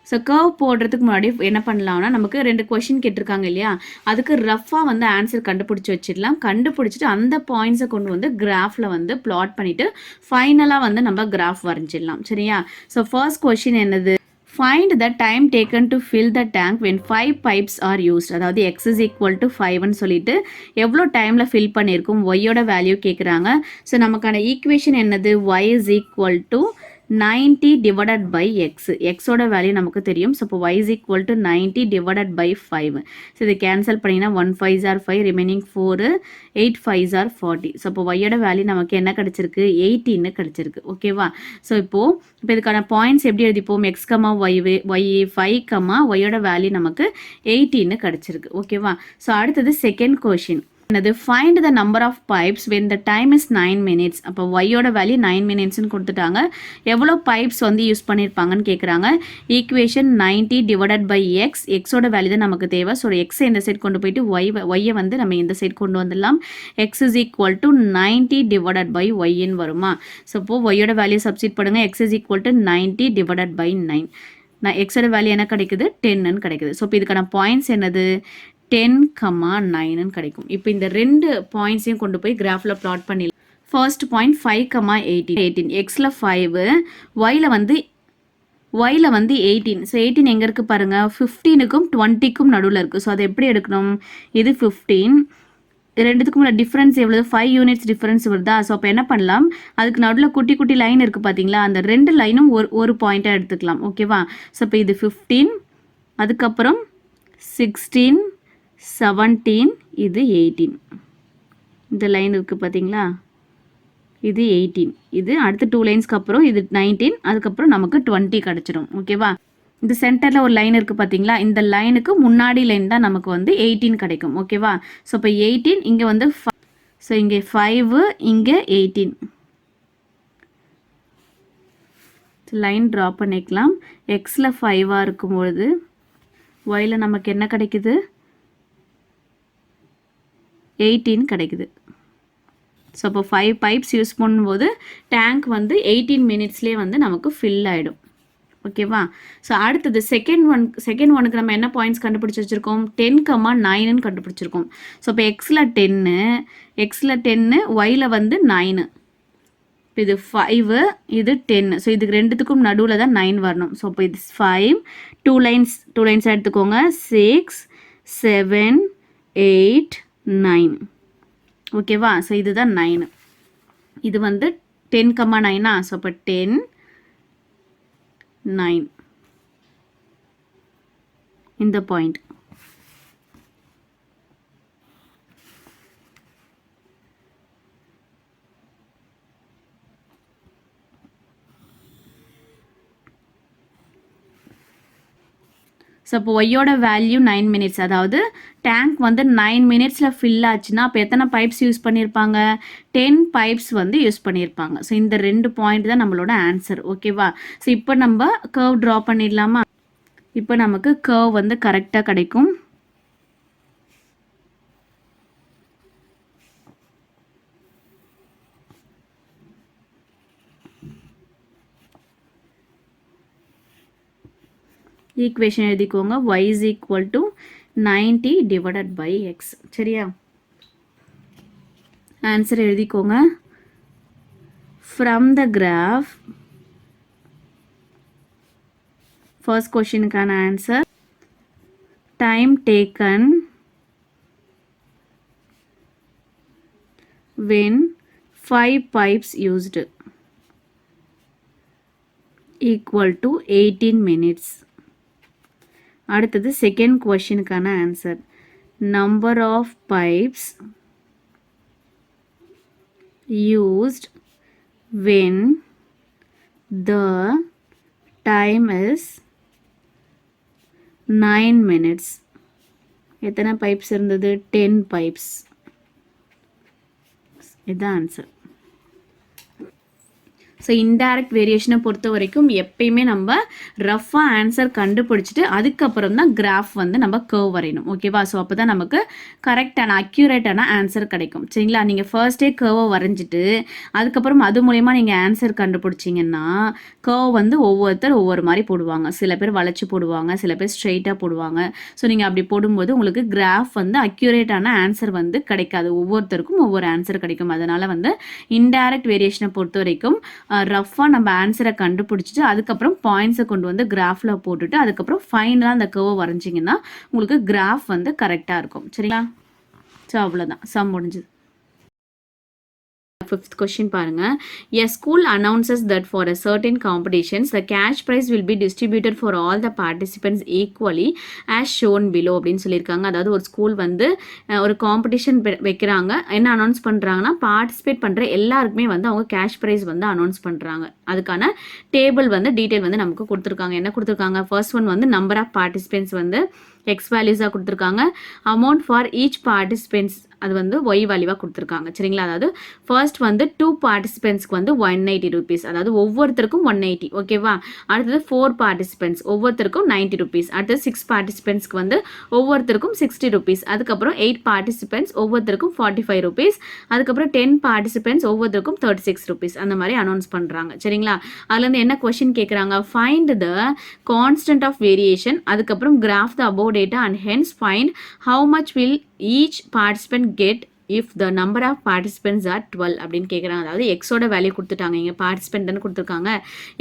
Speaker 1: ஸோ கர்வ் போடுறதுக்கு முன்னாடி என்ன பண்ணலாம்னா, நமக்கு 2 கொஷின் கேட்டிருக்காங்க இல்லையா, அதுக்கு ரஃபாக வந்து ஆன்சர் கண்டுபிடிச்சி வச்சிடலாம். கண்டுபிடிச்சிட்டு அந்த பாயிண்ட்ஸை கொண்டு வந்து கிராஃபில் வந்து பிளாட் பண்ணிவிட்டு ஃபைனலாக வந்து நம்ம கிராஃப் வரைஞ்சிடலாம். சரியா? ஸோ ஃபர்ஸ்ட் கொஷின் என்னது, find the time taken to fill the tank when 5 pipes are used. அதாவது x is equal to 5ன்னு சொல்லிட்டு எவ்வளோ டைமில் ஃபில் பண்ணியிருக்கும், ஒய்யோட வேல்யூ கேட்குறாங்க. ஸோ நமக்கான ஈக்குவேஷன் என்னது, y is equal to 90 divided by x, எக்ஸோட வேல்யூ நமக்கு தெரியும். ஸோ இப்போ y is equal to 90 divided by 5. So இது கேன்சல் பண்ணிங்கன்னா 1 5s are 5, remaining 4, 8 5s are 40. So இப்போ ஒய்யோட வேல்யூ நமக்கு என்ன கிடச்சிருக்கு, 18 கிடச்சிருக்கு. ஓகேவா? ஸோ இப்போ இதுக்கான பாயிண்ட்ஸ் எப்படி எழுதிப்போம், எக்ஸ் கமா ஒய், 5 கமா ஒய்யோட வேல்யூ நமக்கு 18 கிடச்சிருக்கு. ஓகேவா? ஸோ அடுத்தது செகண்ட் கொஷின் என்னது, find the number of pipes when the time is 9 minutes. அப்போ ஒய்யோட வேல்யூ 9 minutesன்னு கொடுத்துட்டாங்க. எவ்வளோ பைப்ஸ் வந்து யூஸ் பண்ணியிருப்பாங்கன்னு கேட்குறாங்க. ஈக்குவேஷன் 90 டிவைடட் பை எக்ஸ், எக்ஸோட வேல்யூ தான் நமக்கு தேவை. ஸோ எக்ஸை இந்த சைட் கொண்டு போயிட்டு ஒய்யை வந்து நம்ம இந்த சைட் கொண்டு வந்துடலாம். X is equal to 90 divided by ஒய்ன்னு வருமா? ஸோ இப்போ ஒய்யோட வேல்யூ சப்ஸ்டிட் பண்ணுங்க. X is equal to 90 divided by 9. நான் எக்ஸோட வேல்யூ என்ன கிடைக்குது, 10ன்னு கிடைக்குது. ஸோ இப்போ இதுக்கான பாயிண்ட்ஸ் என்னது, 10, 9 கிடைக்கும். இப்போ இந்த ரெண்டு பாயிண்ட்ஸையும் கொண்டு போய் கிராஃபில் பிளாட் பண்ணிடலாம். First point 5, 18. எக்ஸில் 5, ஒயில் வந்து 18. ஸோ 18 எங்கே இருக்குது பாருங்கள், 15க்கும் 20க்கும் நடுவில் இருக்குது. ஸோ அதை எப்படி எடுக்கணும், இது 15, ரெண்டுத்துக்கும் டிஃப்ரென்ஸ் எவ்வளோ, 5 units டிஃப்ரென்ஸ் வருதா? ஸோ அப்போ என்ன பண்ணலாம், அதுக்கு நடுவில் குட்டி குட்டி லைன் இருக்குது பார்த்தீங்களா, அந்த ரெண்டு லைனும் ஒரு பாயிண்ட்டாக எடுத்துக்கலாம். ஓகேவா? ஸோ இப்போ இது 15, அதுக்கப்புறம் 16, 17, இது 18. இந்த லைன் இருக்குது பார்த்தீங்களா, இது 18. இது அடுத்த 2 லைன்ஸ்க்கு அப்புறம் இது 19, அதுக்கப்புறம் நமக்கு 20 கிடச்சிடும். ஓகேவா? இந்த சென்டரில் ஒரு லைன் இருக்குது பார்த்தீங்களா, இந்த லைனுக்கு முன்னாடி லைன் தான் நமக்கு வந்து 18 கிடைக்கும். ஓகேவா? ஸோ இப்போ 18 இங்கே வந்து, ஸோ இங்கே 5, இங்கே 18. லைன் ட்ரா பண்ணிக்கலாம். எக்ஸில் 5ஆக இருக்கும்பொழுது ஒயில் நமக்கு என்ன கிடைக்குது, 18 கிடைக்குது. ஸோ அப்போ 5 பைப்ஸ் யூஸ் பண்ணும்போது டேங்க் வந்து 18 minutesலேயே வந்து நமக்கு ஃபில் ஆகிடும். ஓகேவா? ஸோ அடுத்தது செகண்ட் ஒனுக்கு நம்ம என்ன பாயிண்ட்ஸ் கண்டுபிடிச்சி வச்சுருக்கோம், 10, 9ன்னு கண்டுபிடிச்சிருக்கோம். ஸோ இப்போ எக்ஸில் 10, ஒயில் வந்து 9. இப்போ இது 5, இது 10. ஸோ இதுக்கு ரெண்டுத்துக்கும் நடுவில் தான் 9 வரணும். ஸோ இப்போ இது 5, 2 லைன்ஸ் எடுத்துக்கோங்க, 6, 7, 8, 9. ஓகேவா? ஸோ இதுதான் 9. இது வந்து 10, 9. ஸோ அப்போ 10, 9 இந்த பாயிண்ட். ஸோ இப்போ ஒய்யோட வேல்யூ 9 minutes, அதாவது டேங்க் வந்து 9 minutesல ஃபில் ஆச்சுன்னா அப்போ எத்தனை பைப்ஸ் யூஸ் பண்ணியிருப்பாங்க, 10 பைப்ஸ் வந்து யூஸ் பண்ணியிருப்பாங்க. ஸோ இந்த 2 பாயிண்ட் தான் நம்மளோட ஆன்சர். ஓகேவா? ஸோ இப்போ நம்ம கர்வ் ட்ரா பண்ணிடலாமா? இப்போ நமக்கு கர்வ் வந்து கரெக்டாக கிடைக்கும். ஈக்குவேஷன் எழுதிக்கோங்க, y is equal to 90 divided by x. சரியா? ஆன்சர் எழுதிக்கோங்க. From the graph, first questionக்கான answer, time taken when 5 pipes used equal to 18 minutes. அடுத்தது செகண்ட் கொஷினுக்கான answer, number of pipes used when the time is 9 minutes. எத்தனை pipes இருந்தது, 10 pipes. இதுதான் answer. So indirect வேரியேஷனை பொறுத்த வரைக்கும் எப்பயுமே நம்ம ரஃபாக ஆன்சர் கண்டுபிடிச்சிட்டு அதுக்கப்புறம் தான் கிராஃப் வந்து நம்ம கர்வ் வரையணும். ஓகேவா? ஸோ அப்போ தான் நமக்கு கரெக்டான அக்யூரேட்டான ஆன்சர் கிடைக்கும். சரிங்களா? நீங்கள் ஃபர்ஸ்டே கர்வை வரைஞ்சிட்டு அதுக்கப்புறம் அது மூலயமா நீங்கள் ஆன்சர் கண்டுபிடிச்சிங்கன்னா கர்வ் வந்து ஒவ்வொருத்தர் ஒவ்வொரு மாதிரி போடுவாங்க. சில பேர் வளைச்சி போடுவாங்க, சில பேர் ஸ்ட்ரெயிட்டாக போடுவாங்க. ஸோ நீங்கள் அப்படி போடும்போது உங்களுக்கு கிராஃப் வந்து அக்யூரேட்டான ஆன்சர் வந்து கிடைக்காது. ஒவ்வொருத்தருக்கும் ஒவ்வொரு ஆன்சர் கிடைக்கும். அதனால் வந்து இன்டைரக்ட் வேரியேஷனை பொறுத்த வரைக்கும் ரஃபாக நம்ம ஆன்சரை கண்டுபிடிச்சிட்டு அதுக்கப்புறம் பாயிண்ட்ஸை கொண்டு வந்து கிராஃபில் போட்டுட்டு அதுக்கப்புறம் ஃபைனலாக அந்த கர்வை வரைஞ்சிங்கன்னா உங்களுக்கு கிராஃப் வந்து கரெக்டாக இருக்கும். சரிங்களா? ஸோ அவ்வளோதான், சம் முடிஞ்சுது. 5th question பாருங்க. A school announces that for a certain competitions the cash prize will be distributed for all the participants equally as shown below அப்படின்னு சொல்லியிருக்காங்க. அதாவது ஒரு ஸ்கூல் வந்து ஒரு காம்படிஷன் வைக்கிறாங்க. என்ன அனௌன்ஸ் பண்ணுறாங்கன்னா பார்ட்டிசிபேட் பண்ணுற எல்லாருக்குமே வந்து அவங்க கேஷ் ப்ரைஸ் வந்து அனௌன்ஸ் பண்ணுறாங்க. அதுக்கான டேபிள் வந்து டீட்டெயில் வந்து நமக்கு கொடுத்துருக்காங்க. என்ன கொடுத்துருக்காங்க? ஃபர்ஸ்ட் ஒன் வந்து நம்பர் ஆஃப் பார்ட்டிசிபென்ட்ஸ் வந்து எக்ஸ் வேல்யூஸாக கொடுத்துருக்காங்க. அமௌண்ட் ஃபார் ஈச் பார்ட்டிசிபென்ட்ஸ் அது வந்து ஒய் வேல்யூவாக கொடுத்துருக்காங்க. சரிங்களா? அதாவது ஃபர்ஸ்ட் வந்து 2 பார்ட்டிசிபென்ட்ஸ்க்கு வந்து 180 rupees, அதாவது ஒவ்வொருத்தருக்கும் 180. ஓகேவா? அடுத்தது 4 பார்ட்டிசிபென்ட்ஸ் ஒவ்வொருத்தருக்கும் 90 rupees. அடுத்தது 6 பார்ட்டிசிபென்ட்ஸ்க்கு வந்து ஒவ்வொருத்தருக்கும் 60 rupees. அதுக்கப்புறம் 8 பார்ட்டிசிபென்ட்ஸ் ஒவ்வொருத்தருக்கும் 45 rupees. அதுக்கப்புறம் 10 பார்ட்டிசிபென்ட்ஸ் ஒவ்வொருத்தருக்கும் 36 rupees. அந்த மாதிரி அனௌன்ஸ் பண்ணுறாங்க. சரிங்களா? அதுலேருந்து என்ன கொஸ்டின் கேட்குறாங்க? Find the constant of variation, அதுக்கப்புறம் graph the above data and hence find how much will each participant get if the number of participants are 12 அப்படின்னு கேட்குறாங்க. அதாவது எக்ஸோட வேல்யூ கொடுத்துட்டாங்க. இங்கே பார்ட்டிசிபென்ட்னு கொடுத்துருக்காங்க.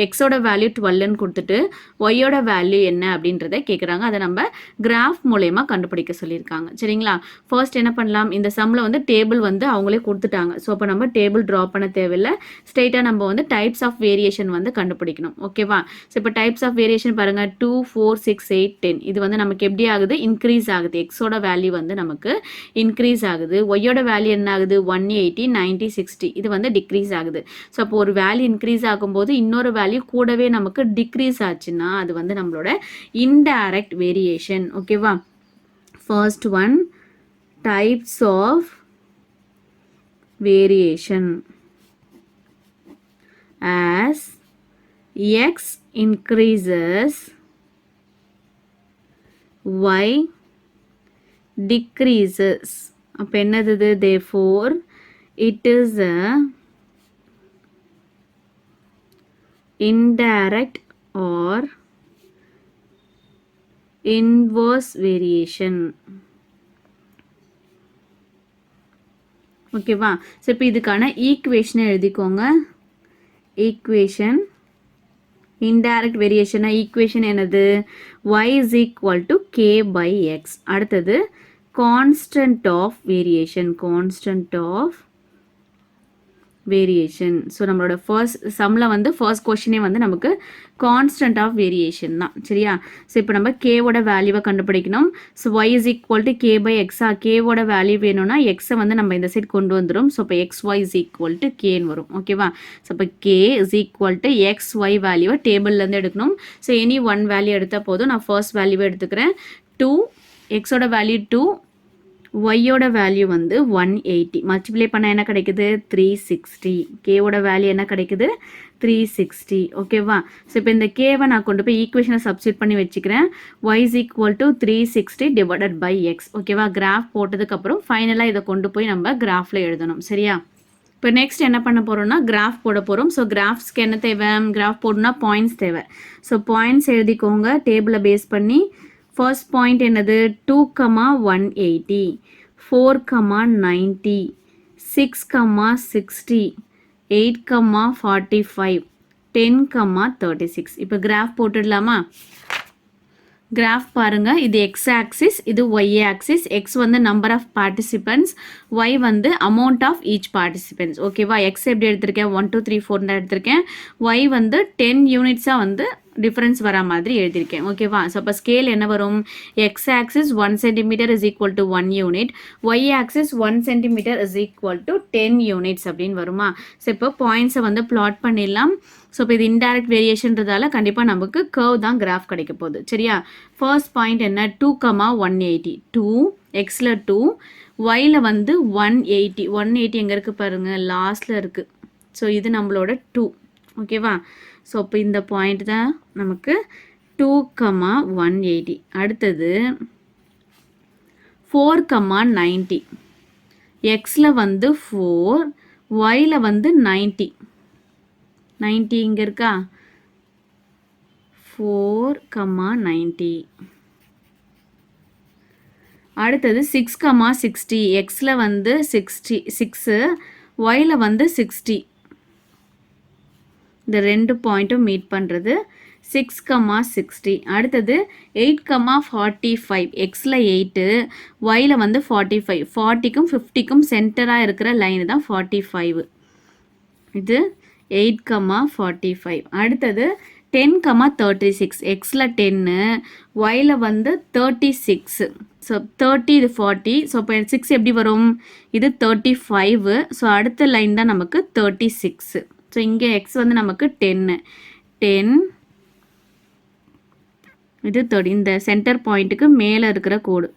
Speaker 1: எக்ஸோட வேல்யூ 12ன்னு கொடுத்துட்டு ஒய்யோட வேல்யூ என்ன அப்படின்றத கேட்குறாங்க. அதை நம்ம கிராஃப் மூலயமா கண்டுபிடிக்க சொல்லியிருக்காங்க. சரிங்களா? ஃபர்ஸ்ட் என்ன பண்ணலாம்? இந்த சம்மில் வந்து டேபிள் வந்து அவங்களே கொடுத்துட்டாங்க. ஸோ அப்போ நம்ம டேபிள் ட்ரா பண்ண தேவையில்லை. ஸ்ட்ரெயிட்டாக நம்ம வந்து டைப்ஸ் ஆஃப் வேரியேஷன் வந்து கண்டுபிடிக்கணும். ஓகேவா? ஸோ இப்போ டைப்ஸ் ஆஃப் வேரியேஷன் பாருங்கள். 2, 4, 6, 8, 10. இது வந்து நமக்கு எப்படி ஆகுது? இன்க்ரீஸ் ஆகுது. எக்ஸோட வேல்யூ வந்து நமக்கு இன்க்ரீஸ் ஆகுது. ஒய்யோட வேல்யூ என்ன ஆகுது? 180, 90, 60. இது வந்து டிக்ரீஸ் ஆகுது. ஸோ அப்போ ஒரு வேல்யூ இன்க்ரீஸ் ஆகும்போது இன்னொரு வேல்யூ கூடவே நமக்கு டிக்ரீஸ் ஆச்சுன்னா அது வந்து நம்மளோட இன்டைரக்ட் வேரியேஷன். ஓகேவா? First one types of variation. As x increases y decreases. அப்போ என்னது? therefore it is a indirect or inverse variation. ஓகேவா? ஸோ இப்போ இதுக்கான ஈக்குவேஷனை எழுதிக்கோங்க. ஈக்குவேஷன் இன்டைரக்ட் வேரியேஷனா ஈக்குவேஷன் என்னது? y is equal to k by x. அடுத்தது constant of variation. Constant of variation. So நம்மளோட ஃபர்ஸ்ட் சம்மில் வந்து ஃபர்ஸ்ட் கொஷினே வந்து நமக்கு கான்ஸ்டன்ட் ஆஃப் வேரியேஷன் தான். சரியா? ஸோ இப்போ நம்ம கேவோட வேல்யூவை கண்டுபிடிக்கணும். So y is equal to k by எக்ஸா. கேவோட வேல்யூ வேணும்னா எக்ஸை வந்து நம்ம இந்த சைட் கொண்டு வந்துடும். ஸோ இப்போ x y is equal to கேன்னு வரும். ஓகேவா? ஸோ இப்போ k is equal to X y வேல்யூவை டேபிள்லேருந்து எடுக்கணும். ஸோ எனி ஒன் வேல்யூ எடுத்தால் போதும். நான் ஃபர்ஸ்ட் வேல்யூவை எடுத்துக்கிறேன். 2, எக்ஸோட வேல்யூ 2, ஒய்யோட வேல்யூ வந்து 180. மல்டிப்ளை பண்ண என்ன கிடைக்குது? 360. கேவோட வேல்யூ என்ன கிடைக்குது? 360. ஓகேவா? ஸோ இப்போ இந்த கேவை நான் கொண்டு போய் ஈக்குவேஷனை சப்ஸ்டியூட் பண்ணி வச்சுக்கிறேன். Y is equal to 360 divided by x. ஓகேவா? கிராஃப் போட்டதுக்கப்புறம் ஃபைனலாக இதை கொண்டு போய் நம்ம கிராஃபில் எழுதணும். சரியா? இப்போ நெக்ஸ்ட் என்ன பண்ண போகிறோம்னா கிராஃப் போட போகிறோம். ஸோ கிராஃப்ஸ்க்கு என்ன தேவை? கிராஃப் போடணும்னா பாயிண்ட்ஸ் தேவை. ஸோ பாயிண்ட்ஸ் எழுதிக்கோங்க டேபிளை பேஸ் பண்ணி. ஃபர்ஸ்ட் பாயிண்ட் என்னது? 2, 180, 4, 90, 6, 60, 8, 45, 10, 36. இப்போ கிராஃப் போட்டுடலாமா? கிராஃப் பாருங்கள். இது எக்ஸ் ஆக்சிஸ், இது ஒய் ஆக்சிஸ். எக்ஸ் வந்து நம்பர் ஆஃப் பார்ட்டிசிபென்ட்ஸ், ஒய் வந்து அமௌண்ட் ஆஃப் ஈச் பார்ட்டிசிபென்ட்ஸ். ஓகேவா? எக்ஸ் எப்படி எடுத்திருக்கேன்? 1, 2, 3, 4 தான் எடுத்திருக்கேன். ஒய் வந்து 10 யூனிட்ஸாக வந்து டிஃப்ரென்ஸ் வர மாதிரி எழுதியிருக்கேன். ஓகேவா? ஸோ அப்போ ஸ்கேல் என்ன வரும்? X axis 1 cm is equal to 1 unit, y axis 1 cm is equal to 10 units அப்படின்னு வருமா? ஸோ இப்போ பாயிண்ட்ஸை வந்து பிளாட் பண்ணிடலாம். ஸோ இப்போ இது இன்டைரக்ட் வேரியேஷன்றதால கண்டிப்பாக நமக்கு கர்வ் தான் கிராஃப் கிடைக்க போகுது. சரியா? ஃபர்ஸ்ட் பாயிண்ட் என்ன? 2, 180. 2 எக்ஸில் 2, ஒயில் வந்து 180. 180 எங்கே இருக்குது பாருங்கள்? லாஸ்ட்டில் இருக்குது. ஸோ இது நம்மளோட 2. ஓகேவா? ஸோ இப்போ இந்த பாயிண்ட் தான் நமக்கு 2, 180. அடுத்தது 4, 90. எக்ஸில் வந்து 4, ஒயில் வந்து 90. 90 இங்கே இருக்கா? 4, 90. அடுத்தது 6, 60. எக்ஸில் வந்து 6, ஒயில் வந்து 60. இந்த ரெண்டு பாயிண்ட்டும் மீட் பண்ணுறது 6, 60. அடுத்தது 8, 45. எக்ஸில் 8, ஒயில் வந்து 45. 40க்கும் 50க்கும் சென்டராக இருக்கிற லைன் தான் 45. இது 8,45. அடுத்தது 10,36. எக்ஸில் 10, ஒயில் வந்து 36. ஸோ 30, இது 40. ஸோ இப்போ 6 எப்படி வரும்? இது 35. ஸோ அடுத்த லைன் தான் நமக்கு 36. ஸோ இங்கே எக்ஸ் வந்து நமக்கு 10. 10, இது 30. இந்த சென்டர் பாயிண்ட்டுக்கு மேலே இருக்கிற கோடு,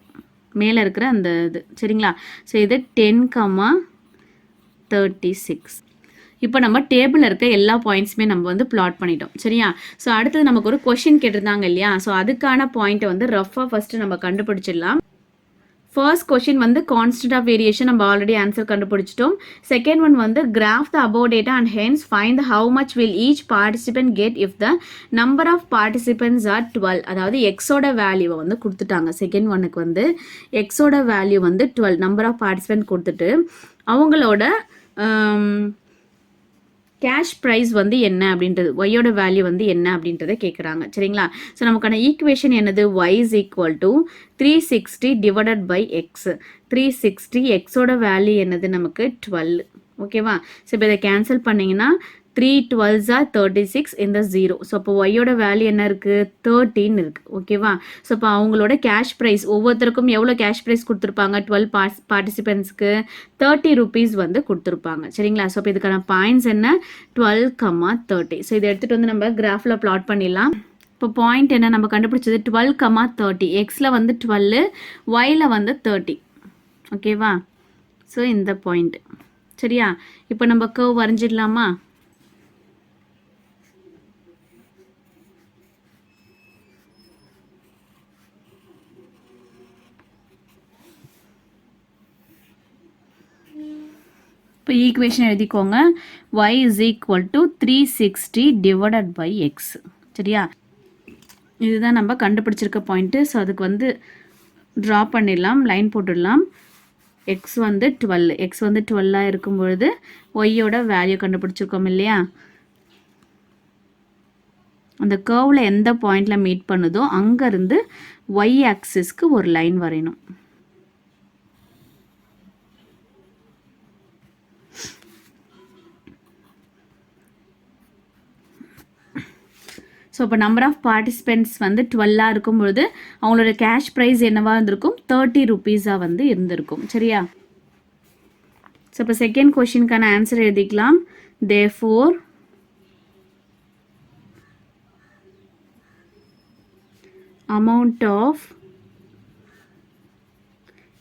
Speaker 1: மேலே இருக்கிற அந்த இது, சரிங்களா? ஸோ இது 10,36. இப்போ நம்ம டேபிளில் இருக்க எல்லா பாயிண்ட்ஸுமே நம்ம வந்து பிளாட் பண்ணிட்டோம், சரியா? ஸோ அடுத்தது நமக்கு ஒரு கொஷின் கேட்டிருந்தாங்க இல்லையா? ஸோ அதுக்கான பாயிண்ட்டை வந்து ரஃபாக ஃபஸ்ட்டு நம்ம கண்டுபிடிச்சிடலாம். ஃபர்ஸ்ட் கொஷின் வந்து கான்ஸ்டன்ட் ஆஃப் வேரியேஷன் நம்ம ஆல்ரெடி ஆன்சர் கண்டுபிடிச்சிட்டோம். செகண்ட் ஒன் வந்து graph the above data and hence find how much will each participant get if the number of participants are 12. அதாவது எக்ஸோட வேல்யூவை வந்து கொடுத்துட்டாங்க. செகண்ட் ஒனுக்கு வந்து எக்ஸோட வேல்யூ வந்து 12, நம்பர் ஆஃப் பார்ட்டிசிபென்ட் கொடுத்துட்டு அவங்களோட கேஷ் ப்ரைஸ் வந்து என்ன அப்படின்றது, ஒய்யோட வேல்யூ வந்து என்ன அப்படின்றத கேட்குறாங்க, சரிங்களா? ஸோ நமக்கான ஈக்குவேஷன் என்னது? Y is equal to 360 divided by x. 360, எக்ஸோட வேல்யூ என்னது? நமக்கு 12. ஓகேவா? ஸோ இப்போ இதை கேன்சல் பண்ணிங்கன்னா 3 12s are 36 இந்த 0. ஸோ அப்போ ஒய்யோட வேல்யூ என்ன இருக்குது? 13 இருக்குது. ஓகேவா? ஸோ இப்போ அவங்களோட கேஷ் ப்ரைஸ், ஒவ்வொருத்தருக்கும் எவ்வளோ கேஷ் ப்ரைஸ் கொடுத்துருப்பாங்க? 12 பார்ட்டிசிபென்ட்ஸ்க்கு 30 rupees வந்து கொடுத்துருப்பாங்க, சரிங்களா? ஸோ இப்போ இதுக்கான பாயிண்ட்ஸ் என்ன? 12,30. ஸோ இதை எடுத்துகிட்டு வந்து நம்ம கிராஃபில் பிளாட் பண்ணிடலாம். இப்போ பாயிண்ட் என்ன நம்ம கண்டுபிடிச்சது? 12,30. எக்ஸில் வந்து 12, ஒயில் வந்து 30. ஓகேவா? ஸோ இந்த பாயிண்ட், சரியா? இப்போ நம்ம கர்வ் வரைஞ்சிடலாமா? இப்போ ஈக்குவேஷன் எழுதிக்கோங்க. y is equal to 360 divided by x, சரியா? இதுதான் நம்ம கண்டுபிடிச்சிருக்க பாயிண்ட்டு. ஸோ அதுக்கு வந்து ட்ரா பண்ணிடலாம், லைன் போட்டுடலாம். எக்ஸ் வந்து 12, எக்ஸ் வந்து 12 இருக்கும் பொழுது ஒய்யோட வேல்யூ கண்டுபிடிச்சிருக்கோம் இல்லையா? அந்த கர்வில் எந்த பாயிண்டில் மீட் பண்ணுதோ அங்கேருந்து ஒய் ஆக்சிஸ்க்கு ஒரு லைன் வரையணும். ஸோ இப்போ நம்பர் ஆஃப் பார்ட்டிசிபென்ட்ஸ் வந்து 12 இருக்கும்பொழுது அவங்களோட கேஷ் ப்ரைஸ் என்னவா இருந்திருக்கும்? 30 rupees வந்து இருந்திருக்கும், சரியா? ஸோ இப்போ செகண்ட் கொஷினுக்கான ஆன்சர் எழுதிக்கலாம். therefore amount of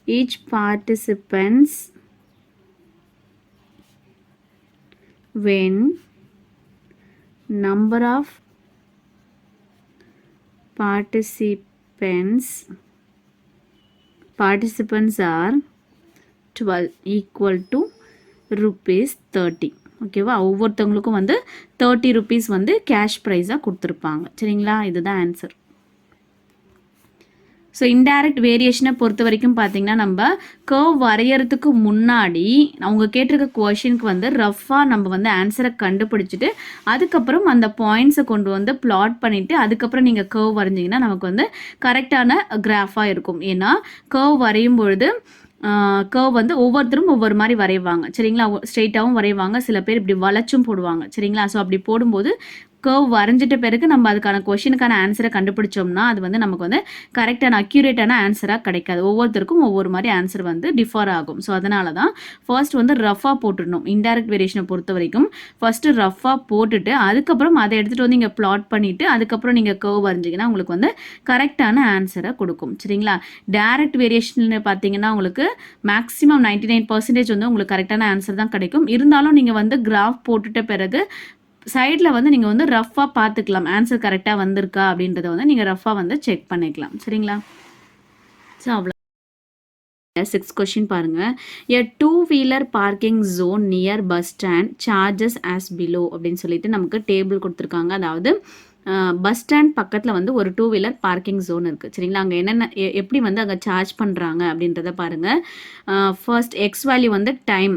Speaker 1: each participants when number of participants are 12 equal to rupees 30. ஓகேவா? ஒவ்வொருத்தவங்களுக்கும் வந்து 30 rupees வந்து கேஷ் ப்ரைஸாக கொடுத்துருப்பாங்க, சரிங்களா? இதுதான் ஆன்சர். ஸோ இன்டைரக்ட் வேரியேஷனை பொறுத்த வரைக்கும் பார்த்தீங்கன்னா நம்ம கர்வ் வரையறதுக்கு முன்னாடி அவங்க கேட்டிருக்க கொஷினுக்கு வந்து ரஃபாக நம்ம வந்து ஆன்சரை கண்டுபிடிச்சிட்டு அதுக்கப்புறம் அந்த பாயிண்ட்ஸை கொண்டு வந்து பிளாட் பண்ணிவிட்டு அதுக்கப்புறம் நீங்கள் கர்வ் வரைஞ்சிங்கன்னா நமக்கு வந்து கரெக்டான கிராஃபாக இருக்கும். ஏன்னா கர்வ் வரையும் பொழுது கர்வ் வந்து ஒவ்வொருத்தரும் ஒவ்வொரு மாதிரி வரைவாங்க, சரிங்களா? ஸ்ட்ரெயிட்டாகவும் வரைவாங்க, சில பேர் இப்படி வளைச்சும் போடுவாங்க, சரிங்களா? ஸோ அப்படி போடும்போது கர்வ் வரைஞ்சிட்ட பிறகு நம்ம அதுக்கான கொஷினுக்கான ஆன்சரை கண்டுபிடிச்சோம்னா அது வந்து நமக்கு வந்து கரெக்டான அக்யூரேட்டான ஆன்சராக கிடைக்காது. ஒவ்வொருத்தருக்கும் ஒவ்வொரு மாதிரி ஆன்சர் வந்து டிஃபர் ஆகும். ஸோ அதனால தான் ஃபர்ஸ்ட் வந்து ரஃபாக போட்டுடணும். இன்டைரக்ட் வேரியேஷனை பொறுத்த வரைக்கும் ஃபர்ஸ்ட்டு ரஃபாக போட்டுட்டு அதுக்கப்புறம் அதை எடுத்துகிட்டு வந்து இங்கே பிளாட் பண்ணிவிட்டு அதுக்கப்புறம் நீங்கள் கர்வ் வரைஞ்சிங்கன்னா உங்களுக்கு வந்து கரெக்டான ஆன்சரை கொடுக்கும், சரிங்களா? டைரக்ட் வேரியேஷன் பார்த்தீங்கன்னா உங்களுக்கு மேக்ஸிமம் 99% வந்து உங்களுக்கு கரெக்டான ஆன்சர் தான் கிடைக்கும். இருந்தாலும் நீங்கள் வந்து கிராஃப் போட்டுட்ட பிறகு சைடில் வந்து நீங்கள் வந்து ரஃபாக பார்த்துக்கலாம் ஆன்சர் கரெக்டாக வந்திருக்கா அப்படின்றத வந்து நீங்கள் ரஃபாக வந்து செக் பண்ணிக்கலாம், சரிங்களா? ஸோ அவ்வளோ. 6th கொஷின் பாருங்கள். A 2-wheeler parking zone near bus stand charges as below அப்படின்னு சொல்லிட்டு நமக்கு டேபிள் கொடுத்துருக்காங்க. அதாவது பஸ் ஸ்டாண்ட் பக்கத்தில் வந்து ஒரு 2-wheeler பார்க்கிங் ஜோன் இருக்குது, சரிங்களா? அங்கே என்னென்ன எப்படி வந்து அங்கே சார்ஜ் பண்ணுறாங்க அப்படின்றத பாருங்கள். ஃபர்ஸ்ட் எக்ஸ் வேல்யூ வந்து டைம்,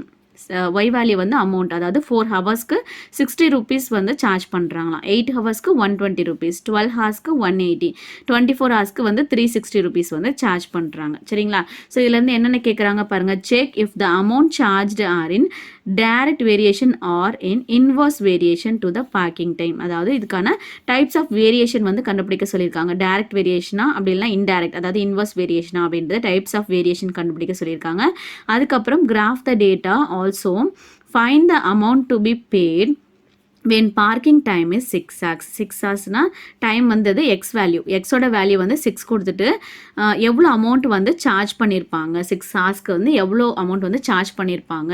Speaker 1: ஒய் வேல்யூ வந்து அமௌண்ட், அதாவது 4 ஹவர்ஸ்க்கு 60 ருபீஸ் வந்து சார்ஜ் பண்ணுறாங்களாம். 8 ஹவர்ஸ்க்கு 120 ருபீஸ், 12 ஹவர்ஸ்க்கு 180, 24 ஹவர்ஸ்க்கு வந்து 360 ருபீஸ் வந்து சார்ஜ் பண்ணுறாங்க. சரிங்களா? ஸோ இதுலேருந்து என்னென்ன கேட்குறாங்க பாருங்கள். Check if the amount charged are in direct variation or in inverse variation to the parking time. அதாவது இதுக்கான டைப்ஸ் ஆஃப் வேரியேஷன் வந்து கண்டுபிடிக்க சொல்லியிருக்காங்க. டைரக்ட் வேரியேஷனா அப்படி இல்லைனா இன்டைரக்ட், அதாவது இன்வர்ஸ் வேரியேஷனா அப்படின்றத டைப்ஸ் ஆஃப் வேரியேஷன் கண்டுபிடிக்க சொல்லியிருக்காங்க. அதுக்கப்புறம் graph the data, also find the amount to be paid when parking time is 6 hours. 6 ஹவர்ஸ்னா டைம் வந்தது எக்ஸ் வேல்யூ, எக்ஸோட வேல்யூ வந்து 6 கொடுத்துட்டு எவ்வளோ அமௌண்ட் வந்து சார்ஜ் பண்ணியிருப்பாங்க, 6 ஹவர்ஸ்க்கு வந்து எவ்வளோ அமௌண்ட் வந்து சார்ஜ் பண்ணியிருப்பாங்க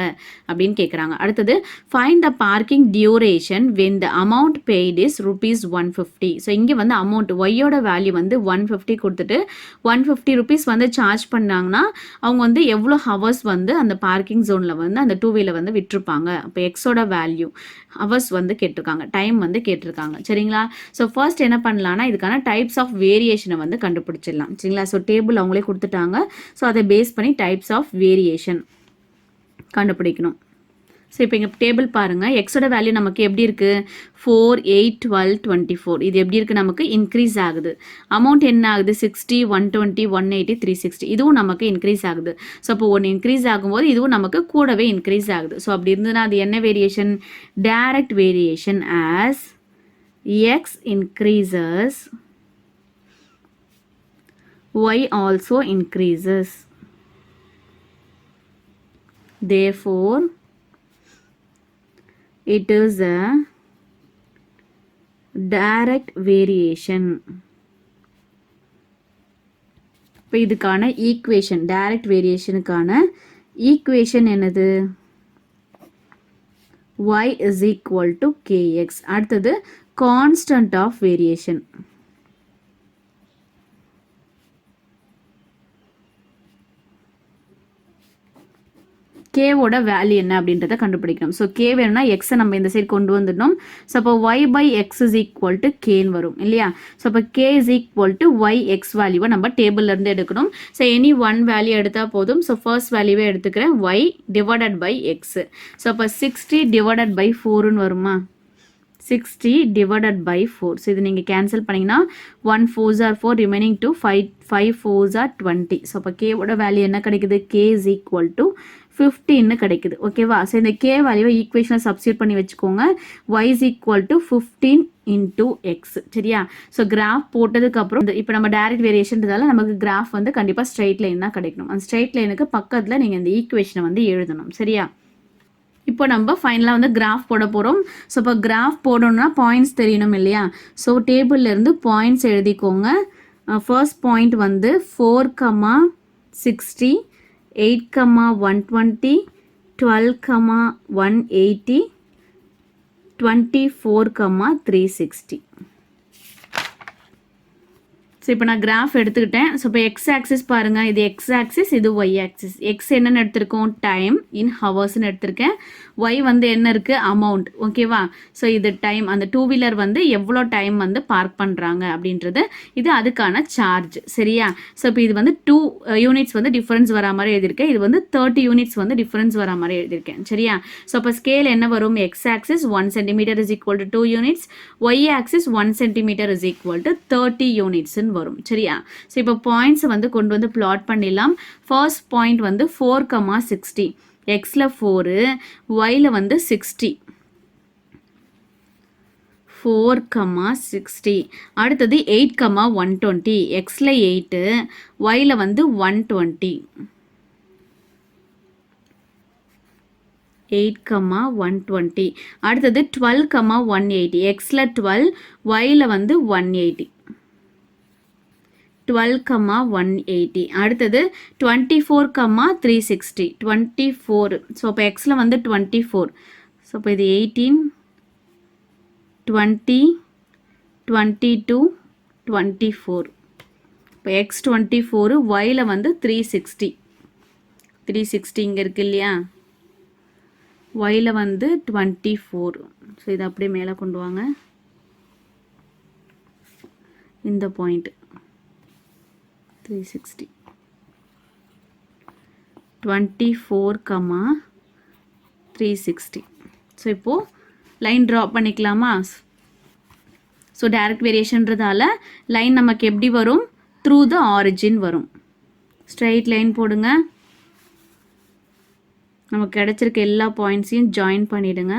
Speaker 1: அப்படின்னு கேட்குறாங்க. அடுத்தது find the parking duration when the amount paid is rupees 150. So இங்கே வந்து அமௌண்ட் ஒய்யோட வேல்யூ வந்து 150 கொடுத்துட்டு 150 ருபீஸ் வந்து சார்ஜ் பண்ணாங்கன்னா அவங்க வந்து எவ்வளோ ஹவர்ஸ் வந்து அந்த பார்க்கிங் ஜோனில் வந்து அந்த டூ வீலர் வந்து விட்டுருப்பாங்க. அப்போ எக்ஸோட வேல்யூ ஹவர்ஸ் வந்து கேட்டிருக்காங்க, டைம் வந்து கேட்டிருக்காங்க. சரிங்களா? ஸோ ஃபர்ஸ்ட் என்ன பண்ணலாம்னா இதுக்கான டைப்ஸ் ஆஃப் வேரியேஷனை வந்து கண்டுபிடிச்சிடலாம். சரிங்களா? ஸோ டேபிள் அவங்களே கொடுத்துட்டாங்க. ஸோ அதை பேஸ் பண்ணி டைப்ஸ் ஆஃப் வேரியேஷன் கண்டுபிடிக்கணும். ஸோ இப்போ இங்கே டேபிள் பாருங்கள். எக்ஸோட வேல்யூ நமக்கு எப்படி இருக்குது? 4, 8, 12, 24. இது எப்படி இருக்குது? நமக்கு இன்க்ரீஸ் ஆகுது. அமௌண்ட் என்ன ஆகுது? 60, 120, 180, 360. இதுவும் நமக்கு இன்க்ரீஸ் ஆகுது. ஸோ அப்போ ஒன்று இன்க்ரீஸ் ஆகும்போது இதுவும் நமக்கு கூடவே இன்க்ரீஸ் ஆகுது. ஸோ அப்படி இருந்ததுன்னா அது என்ன variation? Direct variation. As x increases y also increases. therefore it is a direct variation. இப்போ இதுக்கான ஈக்குவேஷன், டைரக்ட் வேரியேஷனுக்கான ஈக்குவேஷன் என்னது? y is equal to kx. அடுத்தது கான்ஸ்டன்ட் ஆஃப் வேரியேஷன். கேவோட வேல்யூ என்ன அப்படின்றத கண்டுபிடிக்கணும். ஸோ கே வேணும்னா எக்ஸை நம்ம இந்த சைடு கொண்டு வந்துடணும். ஸோ அப்போ y by x is equal to கேன்னு வரும் இல்லையா? ஸோ அப்போ k is equal to y x வேல்யூவை நம்ம டேபிள்லேருந்து எடுக்கணும். ஸோ எனி ஒன் வேல்யூ எடுத்தால் போதும். ஸோ ஃபர்ஸ்ட் வேல்யூவே எடுத்துக்கிறேன், y divided by x. So அப்போ 60 டிவைடட் பை 4ன்னு வருமா? 60 divided by 4. ஸோ இது நீங்கள் கேன்சல் பண்ணிங்கன்னா 1 4s are 4, remaining 2, 5 4s are 20. So அப்போ கேவோட வேல்யூ என்ன கிடைக்குது? கே இஸ் ஈக்குவல் டு 15 கிடைக்குது. ஓகேவா? ஸோ இந்த கே வேல்யூவை ஈக்குவேஷனை சப்ஸ்டியூட் பண்ணி வச்சுக்கோங்க. y is equal to 15 into X. சரியா? ஸோ கிராஃப் போட்டதுக்கப்புறம் இப்போ நம்ம டைரக்ட் வேரியேஷன்றதால நமக்கு கிராஃப் வந்து கண்டிப்பாக ஸ்ட்ரைட் லைன் தான் கிடைக்கணும். அந்த ஸ்ட்ரைட் லைனுக்கு பக்கத்தில் நீங்கள் இந்த ஈக்குவேஷனை வந்து எழுதணும். சரியா? இப்போ நம்ம ஃபைனலாக வந்து கிராஃப் போட போகிறோம். ஸோ இப்போ கிராஃப் போடணும்னா பாயிண்ட்ஸ் தெரியணும் இல்லையா? ஸோ டேபிள்லேருந்து பாயிண்ட்ஸ் எழுதிக்கோங்க. ஃபர்ஸ்ட் பாயிண்ட் வந்து 4, 60, 8, 120, 12, 180, 24, 360. ஸோ இப்போ நான் கிராஃப் எடுத்துக்கிட்டேன். ஸோ இப்போ எக்ஸ் ஆக்சிஸ் பாருங்கள், இது எக்ஸ் ஆக்சிஸ், இது ஒய் ஆக்சிஸ். எக்ஸ் என்னென்னு எடுத்திருக்கோம்? டைம் இன் ஹவர்ஸ்ன்னு எடுத்திருக்கேன். ஒய் வந்து என்ன இருக்குது? அமௌண்ட். ஓகேவா? ஸோ இது டைம், அந்த டூ வீலர் வந்து எவ்வளோ டைம் வந்து பார்க் பண்ணுறாங்க அப்படின்றது, இது அதுக்கான சார்ஜ். சரியா? ஸோ இப்போ இது வந்து 2 யூனிட்ஸ் வந்து டிஃப்ரென்ஸ் வரா மாதிரி எழுதியிருக்கேன். இது வந்து 30 யூனிட்ஸ் வந்து டிஃப்ரென்ஸ் வரா மாதிரி எழுதியிருக்கேன். சரியா? ஸோ இப்போ ஸ்கேல் என்ன வரும்? X axis 1 centimeter is equal to 2 units, y axis 1 centimeter is equal to 30 unitsன்னு வரும். சரியா? ஸோ இப்போ பாயிண்ட்ஸ் வந்து கொண்டு வந்து பிளாட் பண்ணிடலாம். ஃபர்ஸ்ட் பாயிண்ட் வந்து 4, 60. எக்ஸில் 4, ஒயில் வந்து 60. 4, 60. அடுத்தது 8, 120. எக்ஸில் 8, ஒயில் வந்து 120. 8, 120. அடுத்தது 12, 180. எக்ஸில் 12, ஒயில் வந்து 180. 12, 180. அடுத்தது 24, 360. 24. ஸோ இப்போ எக்ஸில் வந்து 24. ஸோ இப்போ இது 18, 20, 22, 24. இப்போ எக்ஸ் 24, ஒயில் வந்து 360. 360 இங்கே இருக்கு இல்லையா? ஒயில் வந்து 24. ஸோ இதை அப்படியே மேலே கொண்டு வாங்க. இந்த பாயிண்ட் 360. 24, 360. ஸோ இப்போது லைன் ட்ரா பண்ணிக்கலாமா? ஸோ டைரக்ட் வேரியேஷன்றதால லைன் நமக்கு எப்படி வரும்? த்ரூ த ஆரிஜின் வரும். ஸ்ட்ரைட் லைன் போடுங்க. நமக்கு கிடைச்சிருக்க எல்லா பாயிண்ட்ஸையும் ஜாயின் பண்ணிவிடுங்க.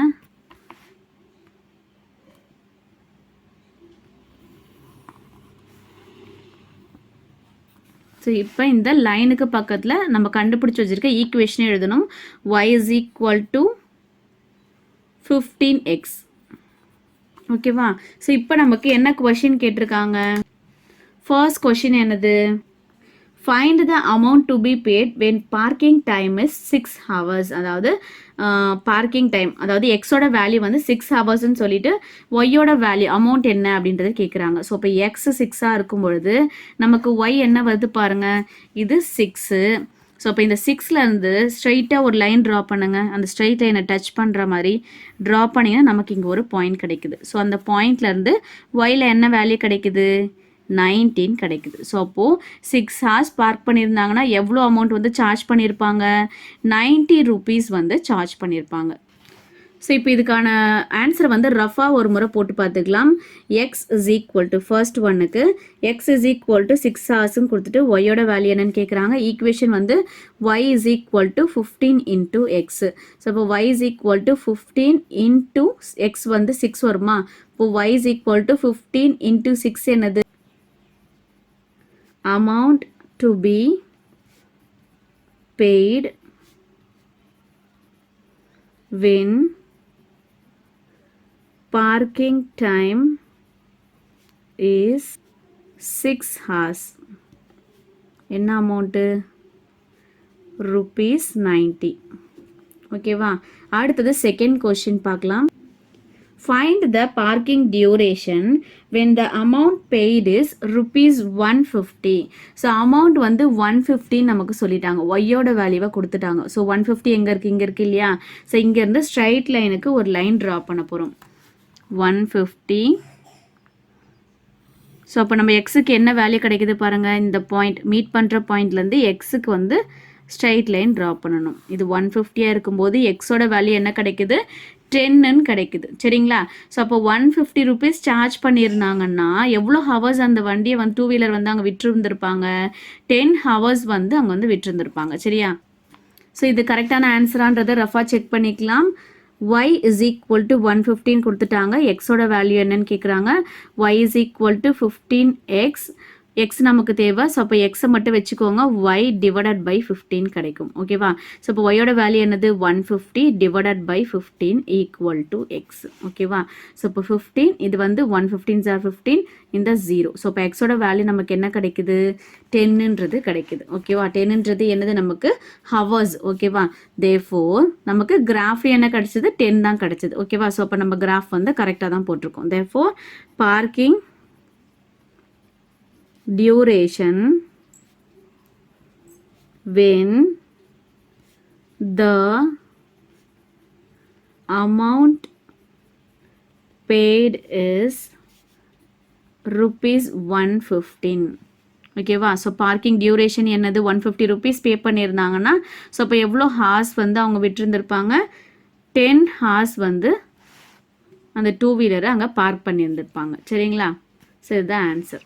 Speaker 1: ஸோ இப்போ இந்த லைனுக்கு பக்கத்தில் நம்ம கண்டுபிடிச்சி வச்சுருக்க ஈக்குவேஷனை எழுதணும். y is equal to 15x. ஓகேவா? ஸோ இப்போ நமக்கு என்ன கொஷின் கேட்டிருக்காங்க? ஃபர்ஸ்ட் கொஷின் என்னது? Find the amount to be paid when parking time is 6 hours. அதாவது பார்க்கிங் டைம், அதாவது எக்ஸோட வேல்யூ வந்து 6 ஹவர்ஸ்ன்னு சொல்லிட்டு ஒய்யோட வேல்யூ அமௌண்ட் என்ன அப்படின்றத கேட்குறாங்க. ஸோ இப்போ எக்ஸ் 6ஆக இருக்கும் பொழுது நமக்கு ஒய் என்ன வருது பாருங்கள், இது 6. ஸோ இப்போ இந்த 6லேருந்து ஸ்ட்ரைட்டாக ஒரு லைன் ட்ரா பண்ணுங்கள். அந்த ஸ்ட்ரைட் லைனை டச் பண்ணுற மாதிரி ட்ரா பண்ணிங்கன்னா நமக்கு இங்கே ஒரு பாயிண்ட் கிடைக்குது. ஸோ அந்த பாயிண்ட்லேருந்து ஒயில் என்ன வேல்யூ கிடைக்குது? 19 கிடைக்குது. ஸோ அப்போது 6 hours பார்க் பண்ணியிருந்தாங்கன்னா எவ்வளோ அமௌண்ட் வந்து சார்ஜ் பண்ணியிருப்பாங்க? 90 rupees வந்து சார்ஜ் பண்ணியிருப்பாங்க. ஸோ இப்போ இதுக்கான ஆன்சரை வந்து ரஃபாக ஒரு முறை போட்டு பார்த்துக்கலாம். X is equal to first ஒன்னுக்கு x is equal to 6 hours கொடுத்துட்டு ஒய்யோட வேல்யூ என்னன்னு கேட்குறாங்க. ஈக்குவேஷன் வந்து y is equal to 15 into x. So இப்போ y is equal to 15 into x வந்து 6 வருமா? இப்போ y is equal to 15 into 6 என்னது? Amount to be paid when parking time is 6 hours. என்ன அமௌண்ட்டு? ₹90. ஓகேவா? அடுத்தது செகண்ட் கொஸ்டின் பார்க்கலாம். Find the parking duration when the amount paid is ₹150. So amount வந்து 150 நமக்கு சொல்லிட்டாங்க. ஒய்யோட வேல்யூவை கொடுத்துட்டாங்க. ஸோ 150 எங்கே இருக்குது? இங்கே இருக்குது இல்லையா? ஸோ இங்கேருந்து ஸ்ட்ரைட் லைனுக்கு ஒரு லைன் ட்ரா பண்ண போகிறோம். 150. ஸோ அப்போ நம்ம எக்ஸுக்கு என்ன வேல்யூ கிடைக்குது பாருங்கள். இந்த பாயிண்ட் மீட் பண்ணுற பாயிண்ட்லேருந்து எக்ஸுக்கு வந்து ஸ்ட்ரைட் லைன் ட்ரா பண்ணணும். இது 150 இருக்கும்போது எக்ஸோட வேல்யூ என்ன கிடைக்குது? 10ன்னு கிடைக்குது. சரிங்களா? ஸோ அப்போ 150 rupees சார்ஜ் பண்ணியிருந்தாங்கன்னா எவ்வளோ ஹவர்ஸ் அந்த வண்டியை வந்து 2 வீலர் வந்து அங்கே விட்டுருந்துருப்பாங்க? 10 hours வந்து அங்கே வந்து விட்டுருந்துருப்பாங்க. சரியா? ஸோ இது கரெக்டான ஆன்சரான்றதை ரஃபாக செக் பண்ணிக்கலாம். y is equal to 115 கொடுத்துட்டாங்க. எக்ஸோட வேல்யூ என்னன்னு கேட்குறாங்க. y is equal to 15x. X நமக்கு தேவை. ஸோ அப்போ எக்ஸை மட்டும் வச்சுக்கோங்க. y டிவைடட் பை 15 கிடைக்கும். ஓகேவா? ஸோ இப்போ ஒய்யோட வேல்யூ என்னது? 150 divided by 15 equal to x. ஓகேவா? ஸோ இப்போ 15 இது வந்து 115 ஆர் 15 இந்த 0. ஸோ இப்போ எக்ஸோட வேல்யூ நமக்கு என்ன கிடைக்குது? 10ன்றது கிடைக்குது. ஓகேவா? 10ன்றது என்னது? நமக்கு ஹவர்ஸ். ஓகேவா? தேர்ஃபோர் நமக்கு கிராஃப் என்ன கிடைச்சது? 10 தான் கிடைச்சது. ஓகேவா? ஸோ அப்போ நம்ம கிராஃப் வந்து கரெக்டாக தான் போட்டிருக்கோம். Therefore parking duration when the amount paid is ₹115. ஓகேவா? ஸோ பார்க்கிங் டியூரேஷன் என்னது? 150 rupees பே பண்ணியிருந்தாங்கன்னா ஸோ அப்போ எவ்வளோ ஹார்ஸ் வந்து அவங்க விட்டுருந்துருப்பாங்க? 10 hours வந்து அந்த 2 வீலரை அங்கே பார்க் பண்ணியிருந்திருப்பாங்க. சரிங்களா? ஸோ இதுதான் ஆன்சர்.